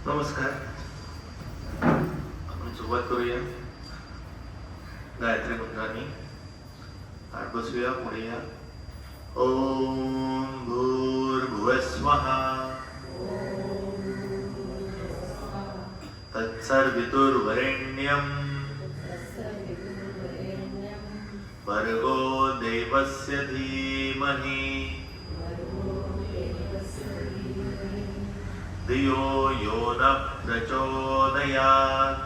नमस्कार. आपण सुरुवात करूया गायत्री मंत्राने. ताट बसूया, पुढे या. ओम भूर्भुवस्वः तत्सर्वितुर्वरेण्यं भर्गो देवस्य धीमहि धियो यो न प्रचोदयात्.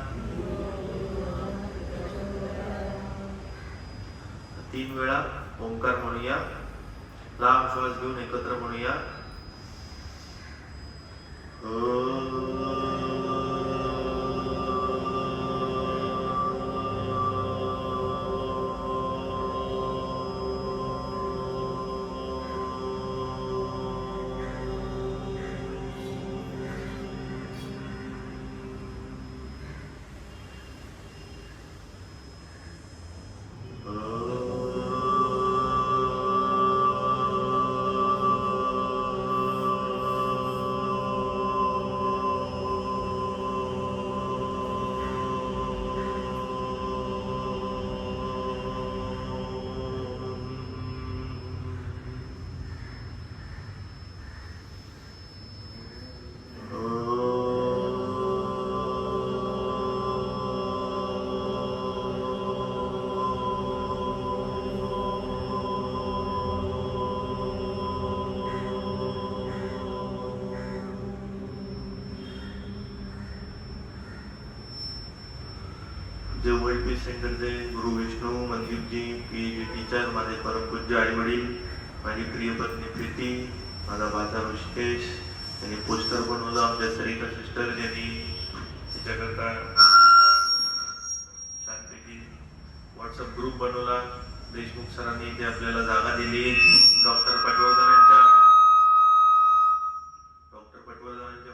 3 वेळा ओंकार म्हणूया. लांब श्वास घेऊन एकत्र म्हणूया. जे वर्ल्ड सेंटरचे गुरु विष्णू मंदिरजी PhD टीचर, माझे परमपूज्य आई वडील, माझी प्रिय पत्नी प्रीती, माझा भाचा ऋषिकेश, त्यांनी पोस्टर बनवलं. आमच्या सरिता सिस्टर ज्यांनी त्याच्याकरता शांतपैकी व्हॉट्सअप ग्रुप बनवला. देशमुख सरांनी इथे आपल्याला जागा दिली. डॉक्टर पटवर्धनांच्या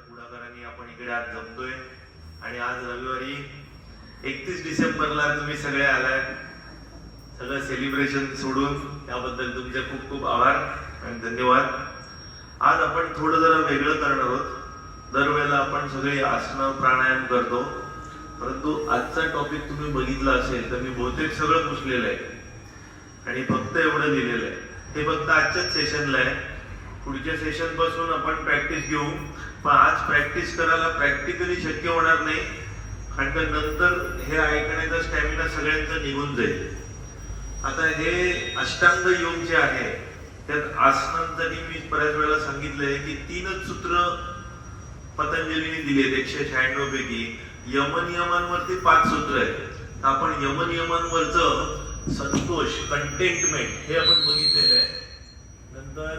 पुढाकाराने आपण इकडे आज जमतोय. आणि आज रविवारी 31 डिसेंबरला तुम्ही सगळे आलाय. सगळं सेलिब्रेशन सोडून त्याबद्दल तुमचे खूप खूप आभार आणि धन्यवाद. आज आपण थोडं जरा वेगळं करणार आहोत. दरवेळेला आपण सगळे आसनं प्राणायाम करतो, परंतु आजचा टॉपिक तुम्ही बघितला असेल तर मी बहुतेक सगळं पुसलेलं आहे आणि फक्त एवढं लिहिलेलं आहे. हे फक्त आजच्याच सेशनला आहे. पुढच्या सेशन पासून आपण प्रॅक्टिस घेऊ, पण आज प्रॅक्टिस करायला प्रॅक्टिकली शक्य होणार नाही, कारण का नंतर हे ऐकण्याचा स्टॅमिना सगळ्यांचा निघून जाईल. आता हे अष्टांग योग जे आहे त्यात आसनांसाठी मी बऱ्याच वेळा सांगितलंय की 3च सूत्र पतंजलीने दिलेत 196 पैकी. यमनियमांवरती 5 सूत्र आहेत. आपण यमनियमांवरचं संतोष, कंटेंटमेंट हे आपण बघितलेलं आहे. नंतर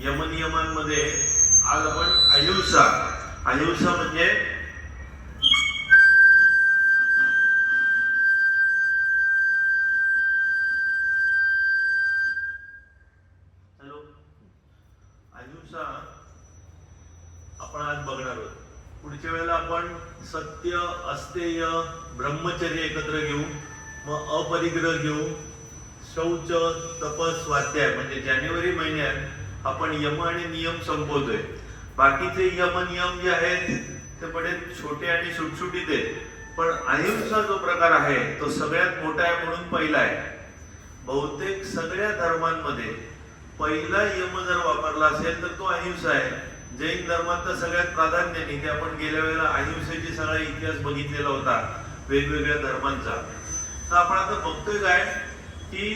यमनियमांमध्ये आज आपण अहिंसा. अहिंसा म्हणजे आपण आज बघणार आहोत. पुढच्या वेळेला आपण सत्य, अस्तेय, ब्रह्मचर्य एकत्र घेऊ, मग अपरिग्रह घेऊ, शौच, तपस, स्वाध्याय. म्हणजे जानेवारी महिन्यात आपण यम आणि नियम संपवतोय. बाकीचे यम नियम जे आहेत ते बरेच छोटे आणि सुटसुटीत आहेत, पण अहिंसा जो प्रकार आहे तो सगळ्यात मोठा आहे म्हणून पहिला आहे. बहुतेक सगळ्या धर्मांमध्ये पहिला यम जर वापरला असेल तर तो अहिंसा आहे. जैन धर्मात तर सगळ्यात प्राधान्याने, की आपण गेल्या वेळेला अहिंसेची सगळा इतिहास बघितलेला होता वेगवेगळ्या धर्मांचा. तर आपण आता बघतोय काय की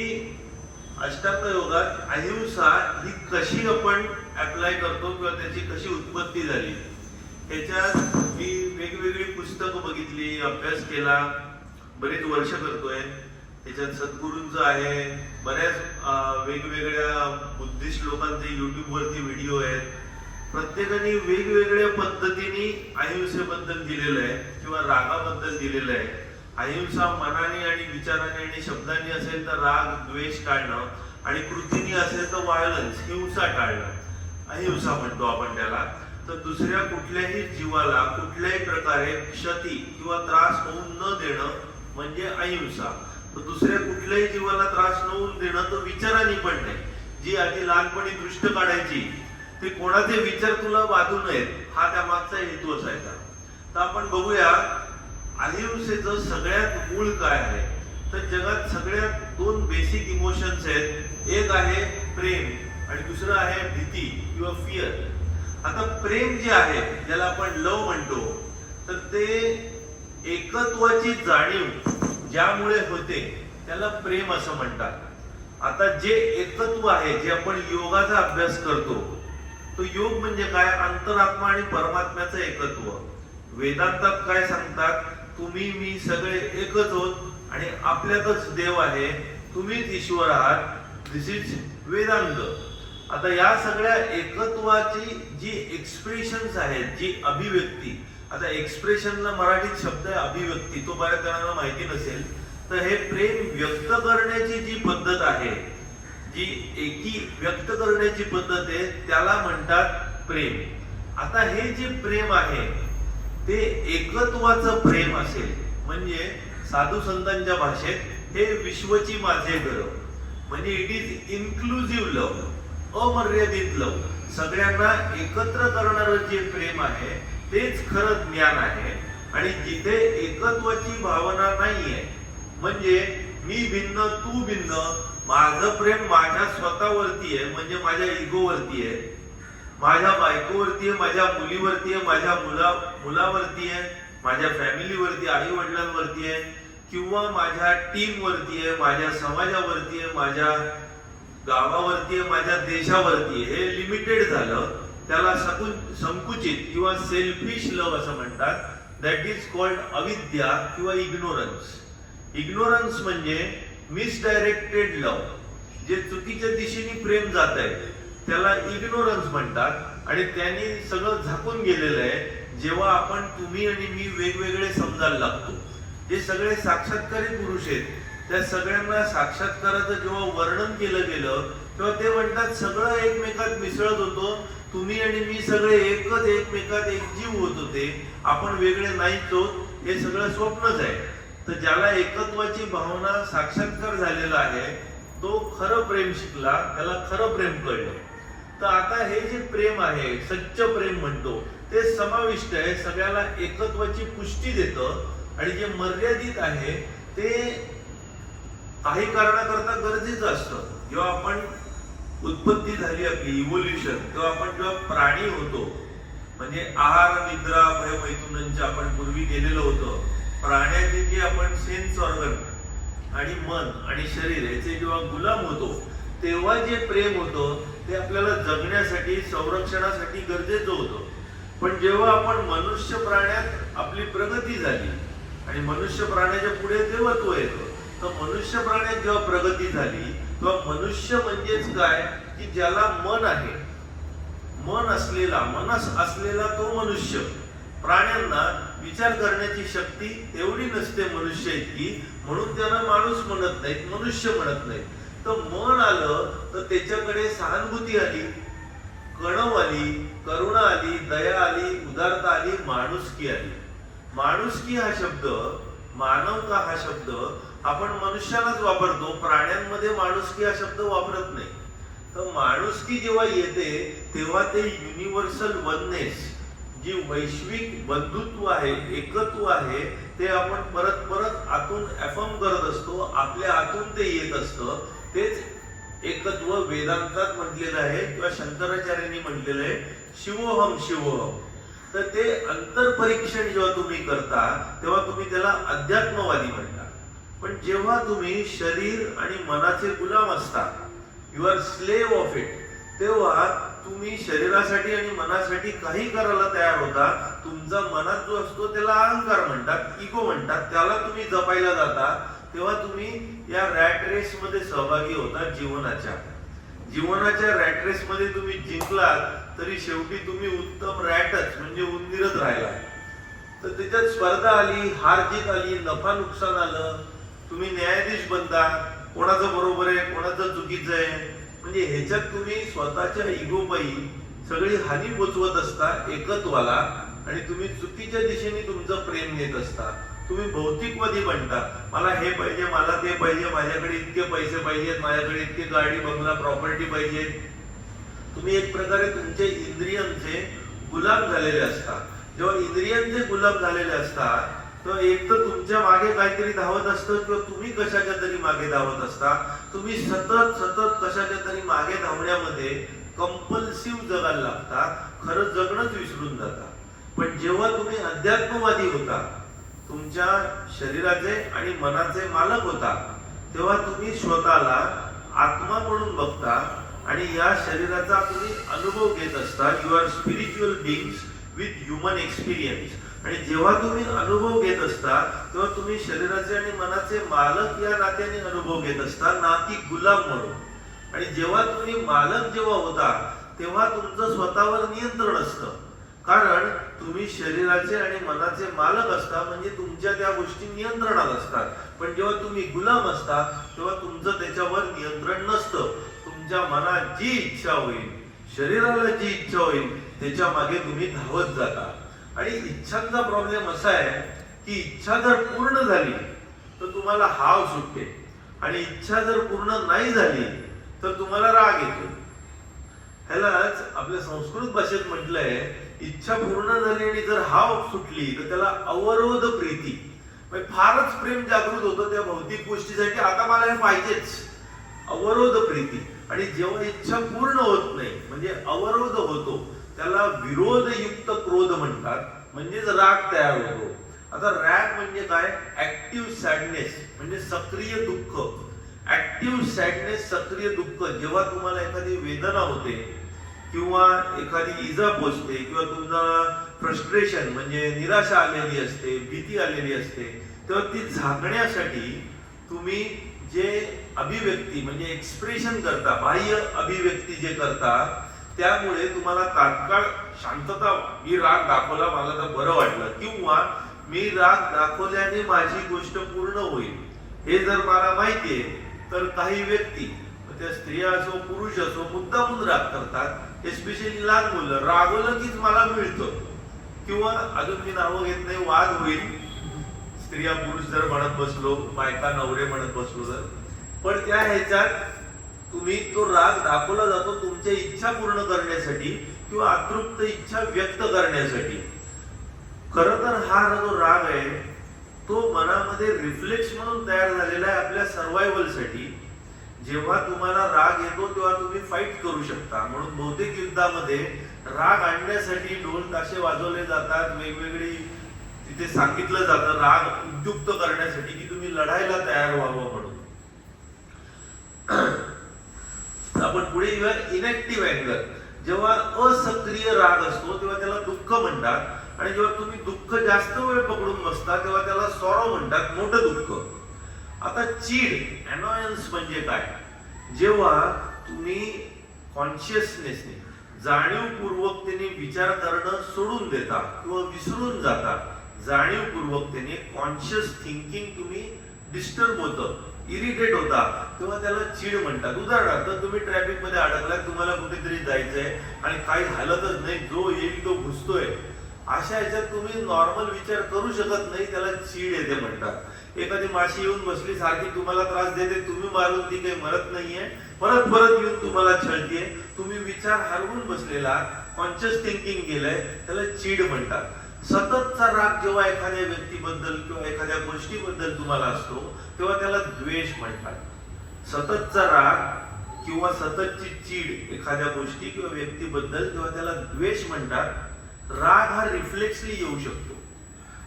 अष्टांग योगात अहिंसा ही कशी आपण अप्लाय करतो किंवा त्याची कशी उत्पत्ती झाली. त्याच्यात मी वेगवेगळी पुस्तकं बघितली, अभ्यास केला, बरेच वर्ष करतोय. त्याच्यात सद्गुरूंचं आहे, बऱ्याच वेगवेगळ्या बुद्धिस्ट लोकांचे युट्यूबवरती व्हिडिओ आहेत. प्रत्येकाने वेगवेगळ्या पद्धतीने अहिंसेबद्दल दिलेलं आहे किंवा रागाबद्दल दिलेलं आहे. अहिंसा मनाने आणि विचाराने आणि शब्दांनी असेल तर राग, द्वेष टाळणं, आणि कृतीने असेल तर व्हायलन्स, हिंसा टाळणं, अहिंसा म्हणतो आपण त्याला. तर दुसऱ्या कुठल्याही जीवाला कुठल्याही प्रकारे क्षती किंवा त्रास होऊन न देणं म्हणजे अहिंसा. तर दुसऱ्या कुठल्याही जीवाला त्रास न होऊन देणं तो विचाराने पण नाही. जी आधी लहानपणी दृष्ट काढायची ते कोणाचे विचार तुला बाधू नयेत हा त्या मागचा हेतू असायचा. तर आपण बघूया अहिंसेचं सगळ्यात मूळ काय आहे. तर जगात सगळ्यात दोन बेसिक इमोशन्स आहेत. एक आहे प्रेम आणि दुसरं आहे भीती किंवा फिअर. आता प्रेम जे आहे ज्याला आपण लव म्हणतो, तर ते एकत्वाची जाणीव ज्यामुळे होते त्याला प्रेम असं म्हणतात. आता जे एकत्व आहे, जे आपण योगाचा अभ्यास करतो, तो योग म्हणजे काय, अंतरात्मा आणि परमात्म्याचं एकत्व. वेदांतात काय सांगतात, तुम्ही मी सगळे एकच होत आणि आपल्यातच देव आहे, तुम्हीच ईश्वर आहात. दिस इज वेदांत. आता या सगळ्या एकत्वाची जी एक्सप्रेशन्स आहेत, जी अभिव्यक्ती, आता एक्सप्रेशनला मराठीत शब्द आहे अभिव्यक्ती, तो बऱ्याच जणांना माहिती नसेल. तर हे प्रेम व्यक्त करण्याची जी पद्धत आहे, जी एकी व्यक्त करण्याची पद्धत आहे, त्याला म्हणतात प्रेम. आता हे जे प्रेम आहे ते एकत्वाचं प्रेम असेल, म्हणजे साधू संतांच्या भाषेत हे विश्वची माझे घर, म्हणजे इट इज इन्क्लुझिव्ह लव, अमर्यादित लव. सगळ्यांना एकत्र करणारं जे प्रेम आहे तेच खरं ज्ञान आहे. आणि जिथे एकत्वाची भावना नाहीये, म्हणजे मी भिन्न तू भिन्न, माझं प्रेम माझ्या स्वतःवरती आहे, म्हणजे माझ्या इगोवरती आहे, माझ्या बायकोवरती आहे, माझ्या मुलीवरती आहे, माझ्या मुलावरती आहे, माझ्या फॅमिलीवरती, आई वडिलांवरती आहे, किंवा माझ्या टीम वरती आहे, माझ्या समाजावरती आहे, माझ्या गावावरती आहे, माझ्या देशावरती आहे. हे लिमिटेड झालं, त्याला संकुचित किंवा सेल्फिश लव असं म्हणतात. दॅट इज कॉल्ड अविद्या किंवा इग्नोरन्स. इग्नोरन्स म्हणजे मिसडायरेक्टेड लव, जे चुकीच्या दिशेने प्रेम जात आहे त्याला इग्नोरन्स म्हणतात. आणि त्यांनी सगळं झाकून गेलेलं आहे. जेव्हा आपण तुम्ही आणि मी वेगवेगळे समजायला लागतो, जे सगळे साक्षात्कारी पुरुष आहेत त्या सगळ्यांना साक्षात्काराचं जेव्हा वर्णन केलं गेलं तेव्हा ते म्हणतात सगळं एकमेकात मिसळत होतो, तुम्ही आणि मी सगळे एकच, एकमेकात एकजीव होत होते, आपण वेगळे नाहीच होत, हे सगळं स्वप्नच आहे. तर ज्याला एकत्वाची भावना साक्षात्कार झालेला आहे तो खरं प्रेम शिकला, त्याला खरं प्रेम कळलं. तर आता हे जे प्रेम आहे, सच्च प्रेम म्हणतो, ते समाविष्ट आहे, सगळ्याला एकत्वाची पुष्टी देतं. आणि जे मर्यादित आहे ते काही कारणाकरता गरजेचं असतं. जेव्हा आपण उत्पत्ती झाली आपली इव्होल्युशन, तेव्हा आपण जेव्हा प्राणी होतो, म्हणजे आहार निद्रा भय मैथुनांच्या आपण पूर्वी गेलेलो होतो, प्राण्याचे जे आपण सेन्स ऑर्गन आणि मन आणि शरीर याचे जेव्हा गुलाम होतो, तेव्हा जे प्रेम होतं ते आपल्याला जगण्यासाठी, संरक्षणासाठी गरजेचं होतं. पण जेव्हा आपण मनुष्य प्राण्यात आपली प्रगती झाली आणि मनुष्य प्राण्याच्या पुढे देवत्व येतं, तर मनुष्य प्राण्यात जेव्हा प्रगती झाली तेव्हा मनुष्य म्हणजेच काय, की ज्याला मन आहे, मनस असलेला तो मनुष्य. प्राण्यांना विचार करण्याची शक्ती एवढी नसते मनुष्य इतकी, म्हणून त्यांना माणूस म्हणत नाहीत, मनुष्य म्हणत नाहीत. तर मन आलं तर त्याच्याकडे सहानुभूती आली, कणव आली, करुणा आली, दया आली, उदारता आली, माणुसकी आली. माणुसकी हा शब्द, मानवता हा शब्द आपण मनुष्यालाच वापरतो, प्राण्यांमध्ये माणुसकी हा शब्द वापरत नाही. तर माणुसकी जेव्हा येते तेव्हा ते युनिव्हर्सल वननेस, जी वैश्विक बंधुत्व आहे, एकत्व आहे, ते आपण परत परत आतून अफर्म करत असतो, आपल्या आतून ते येत असतं. तेच एकत्व वेदांतात म्हटलेलं आहे किंवा शंकराचार्यांनी म्हटलेलं आहे, शिवोहम शिवोहम. तर ते अंतरपरीक्षण जेव्हा तुम्ही करता तेव्हा तुम्ही त्याला अध्यात्मवादी म्हणता. पण जेव्हा तुम्ही शरीर आणि मनाचे गुलाम असता, you are slave of it, तेव्हा तुम्ही शरीरासाठी आणि मनासाठी काही करायला तयार होता. तुमचा मनात जो असतो त्याला अहंकार म्हणतात, इगो म्हणतात, त्याला तुम्ही जपायला जाता. तेव्हा तुम्ही या रॅट रेस मध्ये सहभागी होता. जीवनाच्या रॅट रेस मध्ये तुम्ही जिंकलात तरी शेवटी तुम्ही उत्तम रॅटच म्हणजे उंदीरच राहिला. तर त्याच्यात स्पर्धा आली, हार जीत आली, नफा नुकसान आलं, तुम्ही न्यायाधीश बनता, कोणाचं बरोबर आहे कोणाचं चुकीचं आहे, म्हणजे ह्याच्यात तुम्ही स्वतःच्या इगोपायी सगळी हानी पोचवत असता एकत्वाला, आणि तुम्ही चुकीच्या दिशेने तुमचं प्रेम नेत असता. तुम्ही भौतिकवादी बनता, मला हे पाहिजे, मला ते पाहिजे, माझ्याकडे इतके पैसे पाहिजेत, माझ्याकडे इतके गाडी बंगला प्रॉपर्टी पाहिजे. तुम्ही एक प्रकारे तुमचे इंद्रियांचे गुलाम झालेले असतात. जेव्हा इंद्रियांचे गुलाम झालेले असतात तर एक तर तुमच्या मागे काहीतरी धावत असतं किंवा तुम्ही कशाच्या तरी मागे धावत असता. तुम्ही सतत सतत कशाच्या तरी मागे धावण्यामध्ये कंपल्सिव्ह जगायला लागता, खरं जगणंच विसरून जाता. पण जेव्हा तुम्ही अध्यात्मवादी होता, तुमच्या शरीराचे आणि मनाचे मालक होता, तेव्हा तुम्ही स्वतःला आत्मा म्हणून बघता आणि या शरीराचा तुम्ही अनुभव घेत असता. You are spiritual beings with human experience. आणि जेव्हा तुम्ही अनुभव घेत असता तेव्हा तुम्ही शरीराचे आणि मनाचे मालक या नात्याने अनुभव घेत असता, ना की गुलाम म्हणून. आणि जेव्हा तुम्ही मालक जेव्हा होता तेव्हा तुमचं स्वतःवर नियंत्रण असतं, कारण तुम्ही शरीराचे आणि मनाचे मालक असता, म्हणजे तुमच्या त्या गोष्टी नियंत्रणात असतात. पण जेव्हा तुम्ही गुलाम असता तेव्हा तुमचं त्याच्यावर नियंत्रण नसतं. तुमच्या मनात जी इच्छा होईल, शरीराला जी इच्छा होईल त्याच्या मागे तुम्ही धावत जाता. आणि इच्छांचा प्रॉब्लेम असा आहे की इच्छा जर पूर्ण झाली तर तुम्हाला हाव सुटते आणि इच्छा जर पूर्ण नाही झाली तर तुम्हाला राग येतो. ह्यालाच आपल्या संस्कृत भाषेत म्हटलंय, इच्छा पूर्ण झाली आणि जर हाव सुटली तर त्याला अवरोध प्रीती. म्हणजे फारच प्रेम जागृत होतं त्या भौतिक गोष्टीसाठी, आता मला हे पाहिजेच, अवरोध प्रीती. आणि जेव्हा इच्छा पूर्ण होत नाही म्हणजे अवरोध होतो त्याला विरोधयुक्त क्रोध म्हणतात, म्हणजेच राग तयार होतो. आता राग म्हणजे काय? ऍक्टिव्ह सॅडनेस म्हणजे सक्रिय दुःख. ऍक्टिव्ह सॅडनेस, सक्रिय दुःख. जेव्हा तुम्हाला एखादी वेदना होते किंवा एखादी इजा पोचते किंवा तुमचा फ्रस्ट्रेशन म्हणजे निराशा आलेली असते, भीती आलेली असते, तेव्हा ती झाकण्यासाठी तुम्ही जे अभिव्यक्ती म्हणजे एक्सप्रेशन करता, बाह्य अभिव्यक्ती जे करता, त्यामुळे तुम्हाला तात्काळ शांतता, मी राग दाखवला मला तर बरं वाटलं, किंवा मी राग दाखवल्याने माझी गोष्ट पूर्ण होईल, हे जर मला माहितीये तर काही व्यक्ती, त्या स्त्रिया असो पुरुष असो, मुद्दामून राग करतात. एस्पेशली लहान मुलं, रागवलं कीच मला मिळतं, किंवा अजून मी नावं घेत नाही, वाद होईल, स्त्रिया पुरुष जर म्हणत बसलो, बायका नवरे म्हणत बसलो तर. पण त्या ह्याच्यात तुम्ही तो राग दाखवला जातो तुमच्या इच्छा पूर्ण करण्यासाठी किंवा अतृप्त इच्छा व्यक्त करण्यासाठी. खर तर हा जो राग आहे तो मनामध्ये रिफ्लेक्स म्हणून तयार झालेला आहे आपल्या सर्व्हायव्हलसाठी. जेव्हा तुम्हाला राग येतो तेव्हा तुम्ही फाईट करू शकता. म्हणून बहुतेक युद्धामध्ये राग आणण्यासाठी ढोल ताशे वाजवले जातात, वेगवेगळी तिथे सांगितलं जातं राग उद्युक्त करण्यासाठी की तुम्ही लढायला तयार व्हावं म्हणून. आपण पुढे येऊया इनॅक्टिव्ह अँगर. जेव्हा असक्रिय राग असतो तेव्हा त्याला दुःख म्हणतात, आणि जेव्हा तुम्ही दुःख जास्त वेळ पकडून बसता तेव्हा त्याला सॉरो म्हणतात, मोठं दुःख. आता चीड, अनॉयन्स म्हणजे काय? जेव्हा तुम्ही कॉन्शियसनेसने, जाणीवपूर्वकतेने विचार करणं सोडून देता किंवा विसरून जाता, जाणीवपूर्वकतेने कॉन्शियस थिंकिंग तुम्ही डिस्टर्ब होतं, इरिटेट होता, तेव्हा त्याला चीड म्हणतात. उदाहरणार्थ तुम्ही ट्रॅफिक मध्ये अडकलात, तुम्हाला कुठेतरी जायचंय आणि काही हालतच नाही, जो येईल तो घुसतोय, अशा ह्याच्यात तुम्ही नॉर्मल विचार करू शकत नाही, त्याला चीड येते म्हणतात. एखादी माशी येऊन बसली, सारखी तुम्हाला त्रास देते, तुम्ही मारून ती काही मरत नाहीये, परत परत येऊन तुम्हाला छळतीये, तुम्ही विचार हरवून बसलेला, कॉन्शियस थिंकिंग केलंय, त्याला चीड म्हणतात. सततचा राग जेव्हा एखाद्या व्यक्तीबद्दल किंवा एखाद्या गोष्टीबद्दल तुम्हाला असतो तेव्हा त्याला द्वेष म्हणतात. सततचा राग किंवा सततची चीड एखाद्या गोष्टी किंवा व्यक्तीबद्दल तेव्हा त्याला द्वेष म्हणतात. राग हा रिफ्लेक्सली येऊ शकतो.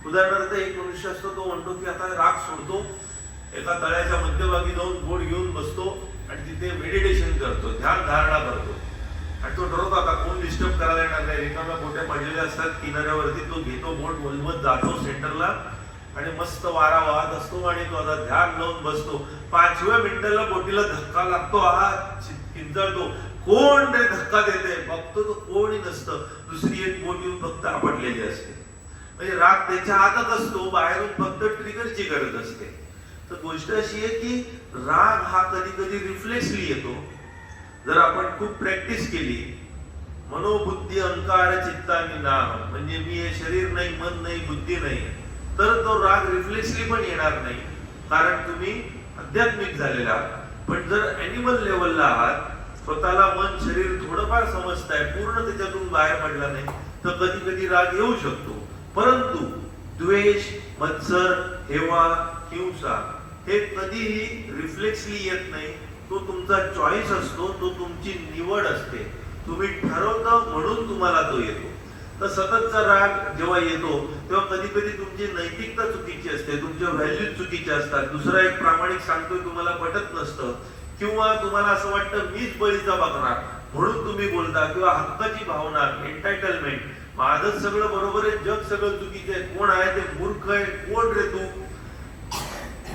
उदाहरणार्थ एक मनुष्य असतो, तो म्हणतो की आता राग सोडतो, एका तळ्याच्या मध्यभागी जाऊन बोट घेऊन बसतो आणि तिथे मेडिटेशन करतो, ध्यान धारणा करतो, आणि तो ठरवतो आता कोण डिस्टर्ब करायला येणार नाही, रिकाम्या बोट्या पडलेल्या असतात किनाऱ्यावरती, तो घेतो बोट, बोलवत जातो सेंटरला आणि मस्त वारा वाहत असतो आणि तो आता ध्यान लावून बसतो. 5व्या मिनिटाला बोटीला धक्का लागतो, हा किंचाळतो, कोण ते धक्का देते, बघतो तो कोणी नसतं, दुसरी एक बोट येऊन फक्त आपटलेली असते. म्हणजे राग त्याच्या हातात असतो, बाहेरून फक्त ट्रिगरची गरज असते. तर गोष्ट अशी आहे की राग हा कधी कधी रिफ्लेक्सली येतो. जर आपण खूप प्रॅक्टिस केली, मनोबुद्धी अहंकार चित्तानी नाम, म्हणजे मी हे शरीर नाही, मन नाही, बुद्धी नाही, तर तो राग रिफ्लेक्सली पण येणार नाही, कारण तुम्ही आध्यात्मिक झालेला आहात. पण जर ॲनिमल लेवलला आहात स्वतःला मन शरीर थोडंफार समजताय, पूर्ण त्याच्यातून बाहेर पडला नाही, तर कधी कधी राग येऊ शकतो. परंतु द्वेष, मत्सर, हेवा, हिंसा हे कधीही रिफ्लेक्सली येत नाही. तो तुमचा चॉईस असतो, तो तुमची निवड असते. तुम्ही ठरवता म्हणून तुम्हाला तो येतो. तर सततचा राग जेव्हा येतो तेव्हा कधी कधी तुमची नैतिकता चुकीची असते, तुमच्या व्हॅल्यू चुकीच्या असतात. दुसरा एक प्रामाणिक सांगतोय तुम्हाला पटत नसतं, किंवा तुम्हाला असं वाटतं मीच बळीचा बकरा म्हणून तुम्ही बोलता, किंवा हक्काची भावना, एंटायटलमेंट, माझंच सगळं बरोबर आहे, जग सगळं चुकीचं आहे, कोण आहे ते मूर्ख आहे, कोण रे तू.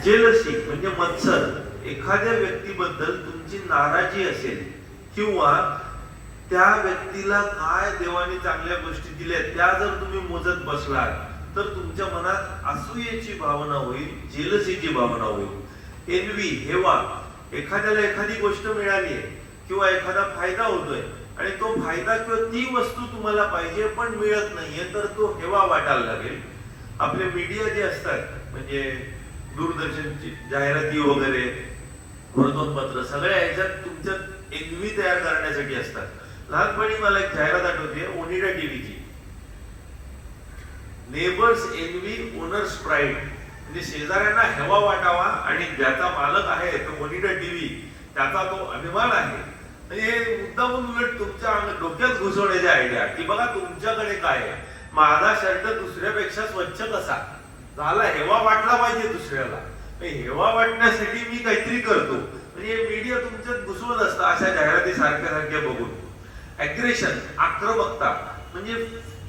जेलसी म्हणजे मत्सर, एखाद्या व्यक्तीबद्दल तुमची नाराजी असेल, किंवा त्या व्यक्तीला काय देवाने चांगल्या गोष्टी दिल्या त्या जर तुम्ही मोजत बसलात, तर तुमच्या मनात असूयेची भावना होईल, जेलसीची भावना होईल. एन्वी, हेवा, एखाद्याला एखादी गोष्ट मिळाली आहे किंवा एखादा फायदा होतोय आणि तो फायदा किंवा ती वस्तू तुम्हाला पाहिजे पण मिळत नाहीये, तर तो हेवा वाटायला लागेल. आपले मीडिया जे असतात म्हणजे दूरदर्शनची जाहिराती वगैरे, वर्तमानपत्र, सगळ्या ह्याच्यात तुमच्यात एन्वी तयार करण्यासाठी असतात. लहानपणी मला एक जाहिरात आठवते ओनिडा टीव्हीची, नेबर्स एन्वी ओनर्स प्राईड, म्हणजे शेजाऱ्यांना हेवा वाटावा आणि ज्याचा मालक आहे तो ओनिडा टीव्ही त्याचा तो अभिमान आहे. म्हणजे मुद्दामून उलट तुमच्या डोक्यात घुसवण्याची आयडिया की बघा तुमच्याकडे काय आहे, माझा शर्ट दुसऱ्यापेक्षा स्वच्छ कसा झाला, हेवा वाटला पाहिजे दुसऱ्याला, हेवा वाटण्यासाठी मी काहीतरी करतो. म्हणजे मीडिया तुमच्यात घुसवत असतं अशा जाहिराती सारख्या सारख्या बघून. ॲग्रेशन, आक्रमकता, म्हणजे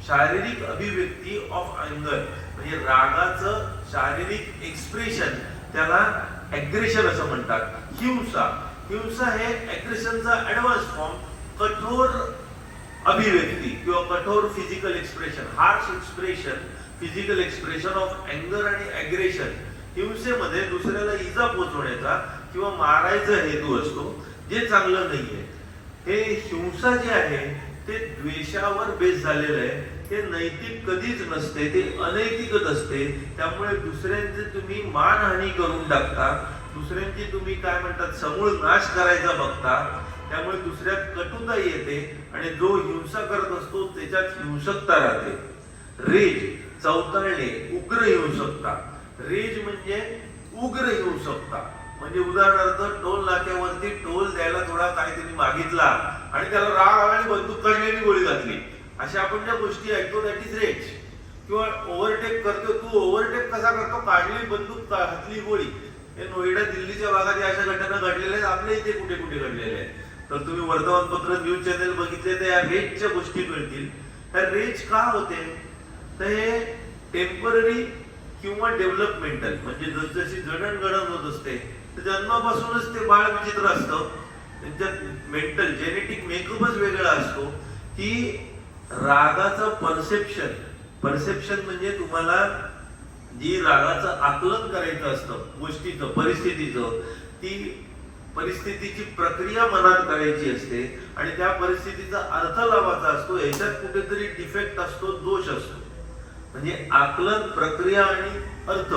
शारीरिक अभिव्यक्ती ऑफ अँगर, म्हणजे रागाचं शारीरिक एक्सप्रेशन, त्याला ॲग्रेशन असं म्हणतात. हिंसा, हिंसा हे ॲग्रेशनचा ॲडव्हान्स फॉर्म, कठोर अभिव्यक्ती किंवा कठोर physical expression, harsh expression, physical expression of अँगर आणि ॲग्रेशन. हिंसेमध्ये दुसऱ्याला इजा पोचवण्याचा किंवा मारायचा हेतू असतो, जे चांगलं नाहीये. हे हिंसा जे आहे ते द्वेषावर बेस झालेलं आहे, ते नैतिक कधीच नसते, ते अनैतिकच असते. त्यामुळे दुसऱ्यांचे तुम्ही मानहानी करून टाकता, दुसऱ्यांची तुम्ही काय म्हणतात समूळ नाश करायचा बघता. त्यामुळे दुसऱ्यात कटुता येते आणि जो हिंसा करत असतो त्याच्यात हिंसकता राहते. रेज, चौताळणे, उग्र हिंसकता. रेज म्हणजे उग्र हिंसकता, म्हणजे उदाहरणार्थ टोल नाक्यावरती टोल द्यायला थोडा काहीतरी मागितला आणि त्याला राग आला आणि बंदूक काढली आणि गोळी घातली, अशा आपण ज्या गोष्टी ऐकतो दॅट इज रेज. किंवा ओव्हरटेक करतो, तू ओव्हरटेक कसा करतो, काढली बंदूक घातली गोळी. हे नोएडा दिल्लीच्या भागात अशा घटना घडलेल्या आहेत, आपल्या इथे कुठे कुठे घडलेल्या आहेत. तर तुम्ही वर्तमानपत्र, न्यूज चॅनल बघितले तर या रेजच्या गोष्टी कळतील. ह्या रेज का होते, तर हे टेम्पररी किंवा डेव्हलपमेंटल, म्हणजे जसजशी जडणघडण होत असते तर जन्मापासूनच ते बाळ विचित्र असतं, त्यांच्यात मेंटल जेनेटिक मेकअपच वेगळा असतो. की रागाचं परसेप्शन म्हणजे तुम्हाला जी रागाचं आकलन करायचं असतं गोष्टीचं, परिस्थितीचं, ती परिस्थितीची प्रक्रिया मनात करायची असते आणि त्या परिस्थितीचा अर्थ लावायचा असतो. याच्यात कुठेतरी डिफेक्ट असतो, दोष असतो. म्हणजे आकलन, प्रक्रिया आणि अर्थ,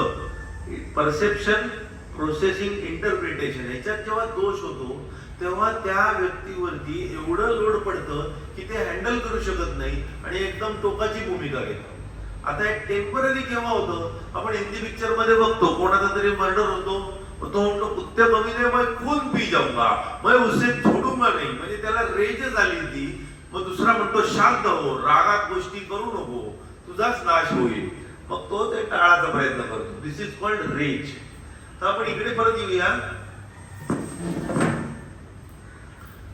परसेप्शन, प्रोसेसिंग, इंटरप्रिटेशन, याच्यात जेव्हा दोष होतो तेव्हा त्या व्यक्तीवरती एवढं लोड पडतं की ते हँडल करू शकत नाही आणि एकदम टोकाची भूमिका घेतात. आता एक टेम्पररी केव्हा होतं, आपण हिंदी पिक्चर मध्ये बघतो कोणाचा तरी मर्डर होतो, तो म्हणतो कुत्ते बघितले मैं खून पी जाऊंगा, मैं उससे छोडूंगा नाही, म्हणजे त्याला रेज आली ती. मग दुसरा म्हणतो शांत हो, रागात गोष्टी करू नको, तुझाच नाश होईल. मग तो ते टाळायचा प्रयत्न करतो. दिस इज कॉल्ड रेज. तर आपण इकडे परत येऊया.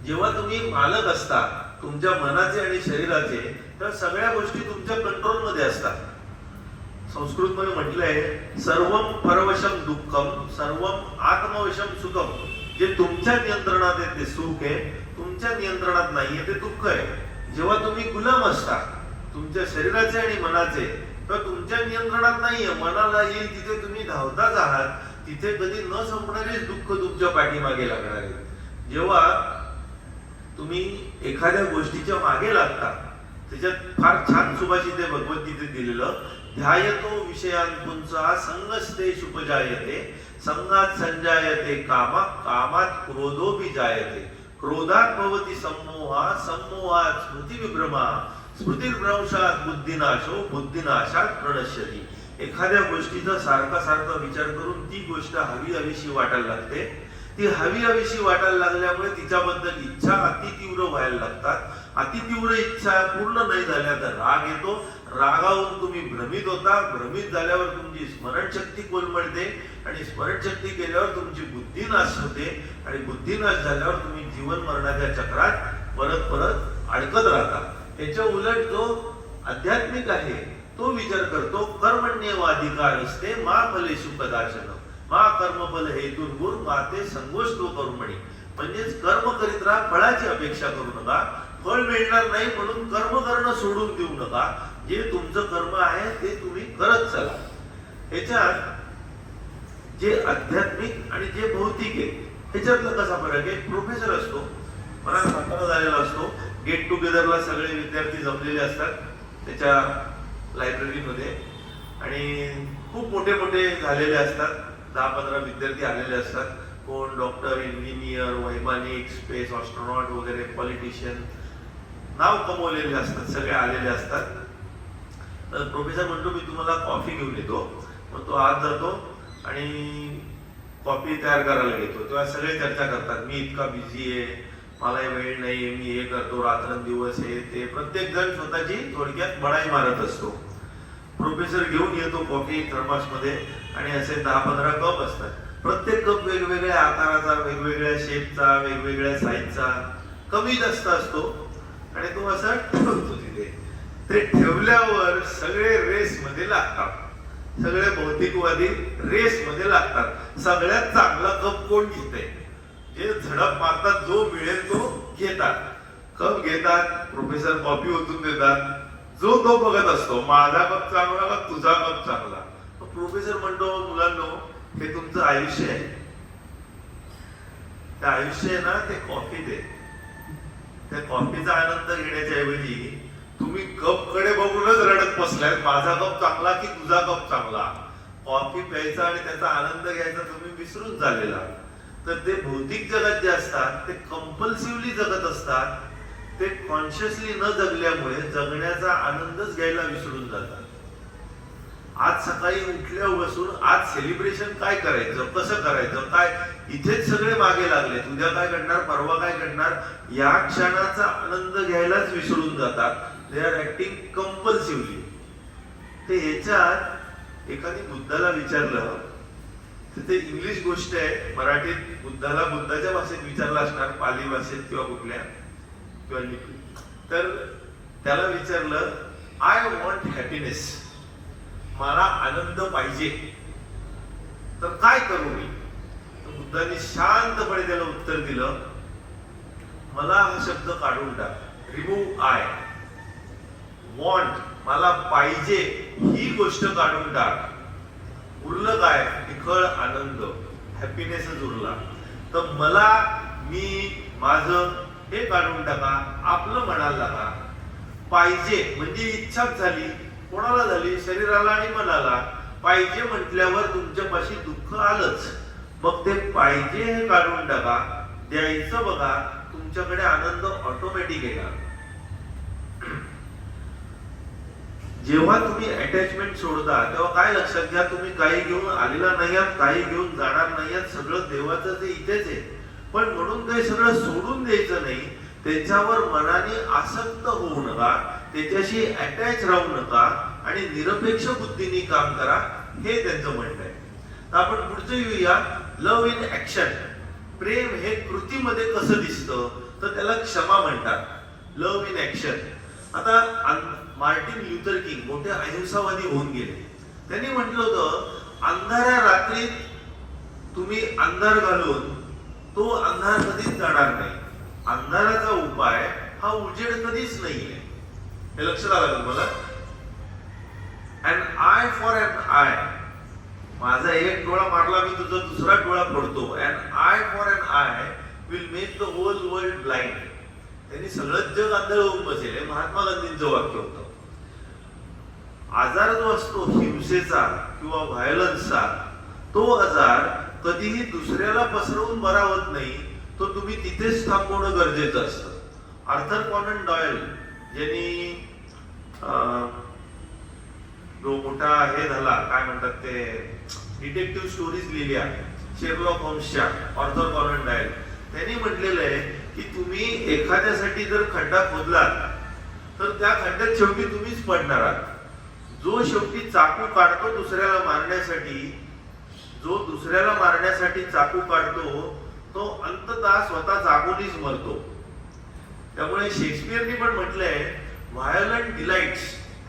जेव्हा तुम्ही मालक असता तुमच्या मनाचे आणि शरीराचे, तर सगळ्या गोष्टी तुमच्या कंट्रोल मध्ये असतात. संस्कृत मध्ये म्हटलंय सर्वम परवशम दुःखम सर्वम आत्मवशम सुखम. जे तुमच्या नियंत्रणात आहे ते सुख आहे, तुमच्या नियंत्रणात नाहीये ते दुःख आहे. जेव्हा तुम्ही गुलाम असता तुमच्या शरीराचे आणि मनाचे, तर तुमच्या नियंत्रणात नाहीये, मनाला येईल तिथे तुम्ही धावताच आहात, तिथे कधी न संपणारेच दुःख तुमच्या पाठीमागे लागणार आहे. जेव्हा तुम्ही एखाद्या गोष्टीच्या मागे लागता, त्याच्यात फार छान सुभाषित आहे भगवद्गीतेत दिलेलं, ध्यायतो विषयांतुंचा संगस्ते शुपजायते संगात संजायते कामा कामात क्रोधोपि जायते. क्रोधात भवती सम्मोहा, सम्मोहात स्मृतिविभ्रमा, स्मृतिभ्रंशात बुद्धिनाशो, बुद्धिनाशात प्रणश्यती. एखाद्या गोष्टीचा सारखा सारखा विचार करून ती गोष्ट हवी हवीशी वाटायला लागते. ती हवी हवीशी वाटायला लागल्यामुळे तिच्याबद्दल इच्छा अतितीव्र व्हायला लागतात. अतितीव्र इच्छा पूर्ण नाही झाल्या तर राग येतो. रागावरून तुम्ही भ्रमित होता. भ्रमित झाल्यावर तुमची स्मरणशक्ती कोलमडते आणि स्मरणशक्ती केल्यावर तुमची बुद्धिनाश होते आणि बुद्धिनाश झाल्यावर तुम्ही जीवन मरणाच्या चक्रात परत परत अडकत राहता. त्याच्या उलट जो आध्यात्मिक आहे तो विचार करतो कर्मण्येवाधिकार असते मा फलेषु कदाचन, मा कर्मफल हेतुर्भूर माते संगोष्टो कर्मणी. म्हणजेच कर्म करीत राहा, फळाची अपेक्षा करू नका. फळ मिळणार नाही म्हणून कर्म करणं सोडून देऊ नका. जे तुमचं कर्म आहे ते तुम्ही करत चला. ह्याच्यात जे आध्यात्मिक आणि जे भौतिक आहे ह्याच्यातला कसा फरक आहे. प्रोफेसर असतो, मला म्हातारा झालेला असतो, गेट टुगेदरला सगळे विद्यार्थी जमलेले असतात त्याच्या लायब्ररीमध्ये आणि खूप मोठे मोठे झालेले असतात. 10-15 विद्यार्थी आलेले असतात. कोण डॉक्टर, इंजिनियर, वैमानिक, स्पेस ॲस्ट्रॉनॉट वगैरे, पॉलिटिशियन, नाव कमवलेले असतात, सगळे आलेले असतात. तर प्रोफेसर म्हणतो मी तुम्हाला कॉफी घेऊन येतो. मग तो आत जातो आणि कॉफी तयार करायला घेतो. तेव्हा सगळे चर्चा करतात मी इतका बिझी आहे, मला वेळ नाही, मी हे करतो, रात्रंदिवस हे ते. प्रत्येक जण स्वतःची थोडक्यात बडाई मारत असतो. प्रोफेसर घेऊन येतो कॉफी थर्मासमध्ये आणि असे 10-15 कप असतात. प्रत्येक कप वेगवेगळ्या आकाराचा, वेगवेगळ्या शेपचा, वेगवेगळ्या साईजचा, कमी जास्त असतो आणि तो असा ठेवतो तिथे. ते ठेवल्यावर सगळे रेस मध्ये लागतात. सगळे भौतिकवादी रेस मध्ये लागतात. सगळ्यात चांगला कप कोण घेते, जे झडप मारतात, जो मिळेल तो घेतात. कप घेतात, प्रोफेसर कॉफी ओतून देतात. जो तो बघत असतो माझा कप चांगला का तुझा कप चांगला. प्रोफेसर म्हणतो मुलांनो हे तुमचं आयुष्य आहे. ते आयुष्य आहे ना ते कॉफी दे. त्या कॉफीचा आनंद घेण्याच्या ऐवजी तुम्ही कप कडे बघूनच रडत बसलाय, माझा कप चांगला की तुझा कप चांगला. कॉफी प्यायचा आणि त्याचा आनंद घ्यायचा तुम्ही विसरून झालेला. तर ते भौतिक जगात जे असतात ते कंपल्सिव्हली जगत असतात. ते कॉन्शियसली न जगल्यामुळे जगण्याचा आनंदच घ्यायला विसरून जातात. आज सकाळी उठल्यापासून आज सेलिब्रेशन काय करायचं, कसं करायचं, काय इथेच सगळे मागे लागले. उद्या काय करणार, परवा काय करणार, या क्षणाचा आनंद घ्यायलाच विसरून जातात. They are acting compulsively. ते ह्याच्यात एखादी बुद्धाला विचारलं, तिथे इंग्लिश गोष्ट आहे, मराठीत बुद्धाला बुद्धाच्या भाषेत विचारलं असणार, पाली भाषेत किंवा कुठल्या किंवा लिपी. तर त्याला विचारलं आय वॉन्ट हॅपीनेस, मला आनंद पाहिजे, तर काय करू मी. तर बुद्धांनी शांतपणे त्याला उत्तर दिलं, मला हा शब्द काढून टाक, रिमूव्ह आय. वॉन्ट मला पाहिजे ही गोष्ट काढून टाक. उरलं काय, निखळ आनंद, हॅपीनेसच उरला. तर मला, मी, माझं हे काढून टाका, आपलं म्हणायला लागा. पाहिजे म्हणजे इच्छाच झाली, कोणाला झाली, शरीराला आणि मनाला. पाहिजे म्हटल्यावर तुमच्यापाशी दुःख आलंच. मग ते पाहिजे हे काढून टाका, द्यायचं बघा, तुमच्याकडे आनंद ऑटोमॅटिक येणार. जेव्हा तुम्ही अटॅचमेंट सोडता तेव्हा काय लक्षात घ्या, तुम्ही काही घेऊन आलेला नाही आहात, काही घेऊन जाणार नाही आहात. सगळं देवाचं ते इथेच आहे. पण म्हणून काही सगळं सोडून द्यायचं नाही. त्याच्यावर मनाने आसक्त होऊ नका, त्याच्याशी अटॅच राहू नका आणि निरपेक्ष बुद्धीने काम करा, हे त्यांचं म्हणणं आहे. तर आपण पुढचं येऊया, लव्ह इन ऍक्शन. प्रेम हे कृतीमध्ये कसं दिसतं, तर त्याला क्षमा म्हणतात. Love in action. आता मार्टिन ल्युथर किंग मोठे अहिंसावादी होऊन गेले. त्यांनी म्हटलं होतं, अंधाऱ्या रात्रीत तुम्ही अंधार घालून तो अंधार कधीच जाणार नाही. अंधाराचा उपाय हा उजेड कधीच नाहीये. हे लक्षात आलं तुम्हाला. An eye for an eye. माझा एक डोळा मारला मी तुझा दुसरा डोळा फोडतो. An eye for an eye will make the whole world blind. त्यांनी सगळं जग आंधळ होऊन बसेल, हे महात्मा गांधींचं वाक्य होतं. आजार जो असतो हिंसेचा किंवा व्हायलन्सचा, तो आजार कधीही दुसऱ्याला पसरवून बरा होत नाही, तो तुम्ही तिथेच थांबवणं गरजेचं असतं. आर्थर कॉनन डॉयल यांनी जो मोठा हे झाला, काय म्हणतात ते, डिटेक्टिव्ह स्टोरीज लिहिल्या शेरलॉक होम्सच्या, आर्थर कॉनन डॉयल, त्यांनी म्हटलेलं आहे की तुम्ही एखाद्यासाठी जर खड्डा खोदलात तर त्या खड्ड्यात शेवटी तुम्हीच पडणार आहात. जो शेवटी चाकू काढतो दुसऱ्याला मारण्यासाठी, जो दुसऱ्याला मारण्यासाठी चाकू काढतो तो अंततः स्वतः चाकूनीच मरतो. त्यामुळे शेक्सपियरनी पण म्हटलंय, violent delights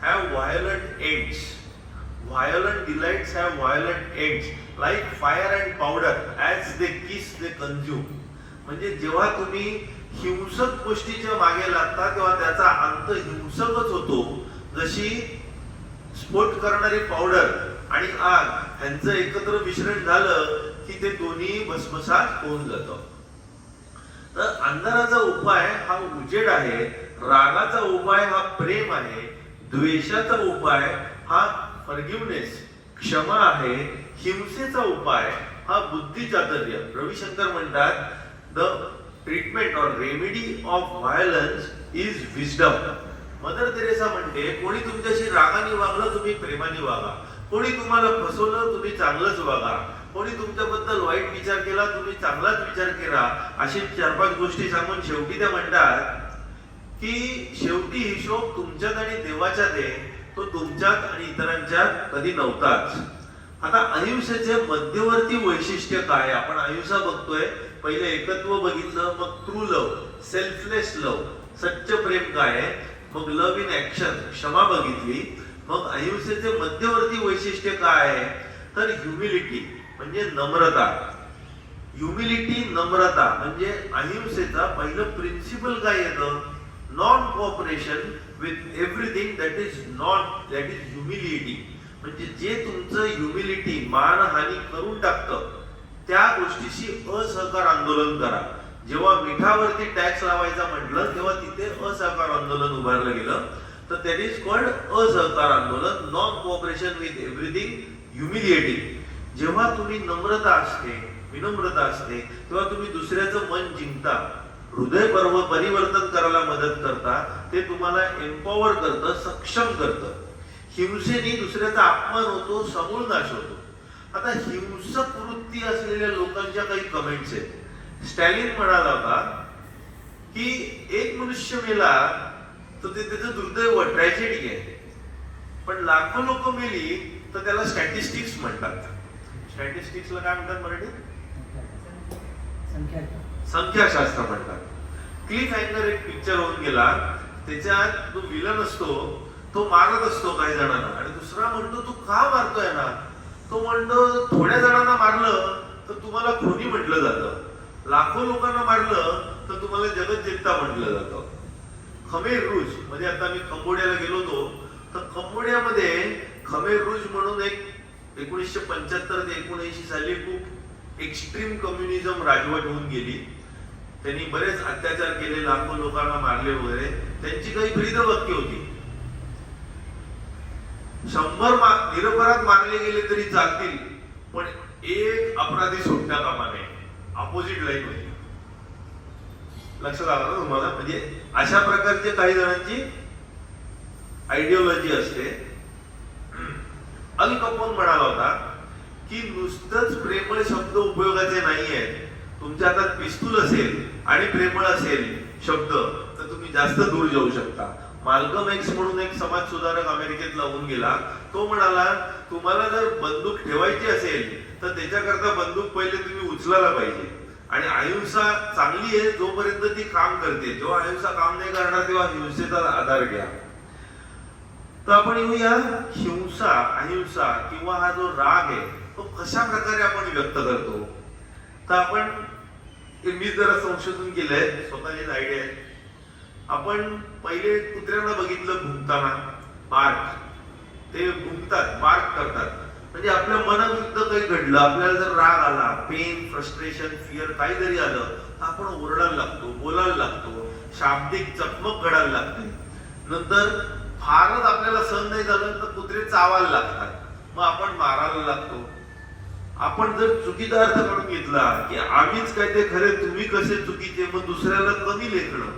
have violent ends, violent delights have violent ends, like fire and powder, as they kiss they consume. म्हणजे जेव्हा तुम्ही हिंसक गोष्टीच्या मागे लागता तेव्हा त्याचा अंत हिंसकच होतो. जशी स्फोट करणारी पावडर आणि आग यांचं एकत्र मिश्रण झालं की ते दोन्ही भस्मसात होऊन जातं. तर अंधाराचा उपाय हा उजेड आहे, रागाचा उपाय हा प्रेम आहे, द्वेषाचा उपाय हा फॉरगिव्हनेस क्षमा आहे, हिंसेचा उपाय हा बुद्धिचातुर्य. रविशंकर म्हणतात, the treatment or remedy of violence is wisdom. Mother Teresa म्हणते, कोणी तुमच्याशी रागाने वागलं तुम्ही प्रेमाने वागा, कोणी तुम्हाला फसवलं तुम्ही चांगलंच वागा, कोणी तुमच्याबद्दल वाईट विचार केला तुम्ही चांगलाच विचार केला. अशी 4-5 गोष्टी सांगून शेवटी त्या म्हणतात की शेवटी हिशोब तुमच्यात आणि देवाच्यात आहे, तो तुमच्यात आणि इतरांच्यात कधी नव्हताच. आता अहिंसेचे मध्यवर्ती वैशिष्ट्य काय? आपण अहिंसा बघतोय, पहिले एकत्व बघितलं, मग ट्रू लव्ह, सेल्फलेस लव्ह, सच्च प्रेम काय आहे, मग लव्ह इन ऍक्शन, क्षमा बघितली. मग अहिंसेचे मध्यवर्ती वैशिष्ट्य काय आहे? तर ह्युमिलिटी म्हणजे नम्रता. ह्युमिलिटी, नम्रता म्हणजे अहिंसेचा पहिलं प्रिन्सिपल काय येतं? Non cooperation with everything that is humility. म्हणजे जे तुमचं ह्युमिलिटी, मानहानी करून टाकतं त्या गोष्टीशी असहकार आंदोलन करा. जेव्हा मिठावरती टॅक्स लावायचा म्हटलं तेव्हा तिथे असहकार आंदोलन उभारलं गेलं, तर दॅट इज कॉल्ड असहकार आंदोलन, नॉन कोऑपरेशन विथ एव्हरीथिंग ह्युमिलिएटिंग. जेव्हा तुम्ही नम्रता असते, विनम्रता असते, तेव्हा तुम्ही दुसऱ्याचं मन जिंकता, हृदय परिवर्तन करायला मदत करता, ते तुम्हाला एम्पॉवर करतं, सक्षम करतं. हिंसेने दुसऱ्याचा अपमान होतो, समूळ नाश होतो. आता हिंसक वृत्ती असलेल्या लोकांच्या काही कमेंट्स आहेत. स्टॅलिन म्हणाला होता की एक मनुष्य मेला तर ते त्याचं दुर्दैव, ट्रॅजेडी आहे, पण लाखो लोक मेली तर त्याला स्टॅटिस्टिक्स म्हणतात. स्टॅटिस्टिक्सला काय म्हणतात मराठीत? संख्याशास्त्र म्हणतात. क्लिफ हँगर एक पिक्चर होऊन गेला, त्याच्यात जो विलन असतो तो मारत असतो काही जणांना, आणि दुसरा म्हणतो तू का मारतोय ना? तो म्हणतो थोड्या जणांना मारलं तर तुम्हाला खुनी म्हटलं जातं, लाखो लोकांना मारलं तर तुम्हाला जगज्जेता म्हटलं जातं. खमेर रूज म्हणजे आता मी कंबोडियाला गेलो होतो, तर कंबोडियामध्ये खमेर रूज म्हणून एक 1975 ते 1979 साली खूप एक्स्ट्रीम कम्युनिझम राजवट होऊन गेली. त्यांनी बरेच अत्याचार केले, लाखो लोकांना मारले वगैरे. त्यांची काही ब्रीदवाक्य होती, 100 निरपराध मारले गेले तरी चालतील, पण एक अपराधी सुटता कामा नये. अपोजिट लाईन होती. लक्षात आलं ना तुम्हाला? म्हणजे अशा प्रकारचे काही जणांची आयडिओलॉजी असते. अल कपोन म्हणाला होता की नुसतंच प्रेमळ शब्द उपयोगाचे नाही आहेत. तुमच्या हातात पिस्तूल असेल आणि प्रेमळ असेल शब्द तर तुम्ही जास्त दूर जाऊ शकता. माल्कम एक्स म्हणून एक समाज सुधारक अमेरिकेत लावून गेला, तो म्हणाला तुम्हाला जर बंदूक ठेवायची असेल तर त्याच्याकरता बंदूक पहिले तुम्ही उचलायला पाहिजे, आणि अहिंसा चांगली आहे जोपर्यंत ती काम करते. जेव्हा अहिंसा काम नाही करणार तेव्हा हिंसेचा आधार घ्या. तर आपण येऊया हिंसा, अहिंसा किंवा हा जो राग आहे तो कशा प्रकारे आपण व्यक्त करतो. तर आपण मी जरा संशोधन केलंय, स्वतःचीच आयडिया आहे. आपण पहिले कुत्र्यांना बघितलं भुंकताना, बार्क, ते भुंकतात, बार्क करतात. म्हणजे आपल्या मनाविरुद्ध काही घडलं, आपल्याला जर राग आला, पेन, फ्रस्ट्रेशन, फिअर काही जरी आलं तर आपण ओरडायला लागतो, बोलायला लागतो, शाब्दिक चकमक घडायला लागते. नंतर फारच आपल्याला सहन नाही झालं तर कुत्रे चावायला लागतात, मग आपण मारायला लागतो. आपण जर चुकीचा अर्थ काढून घेतला की आम्हीच काय ते खरे तुम्ही कसे चुकीचे, मग दुसऱ्याला कमी लेखणं,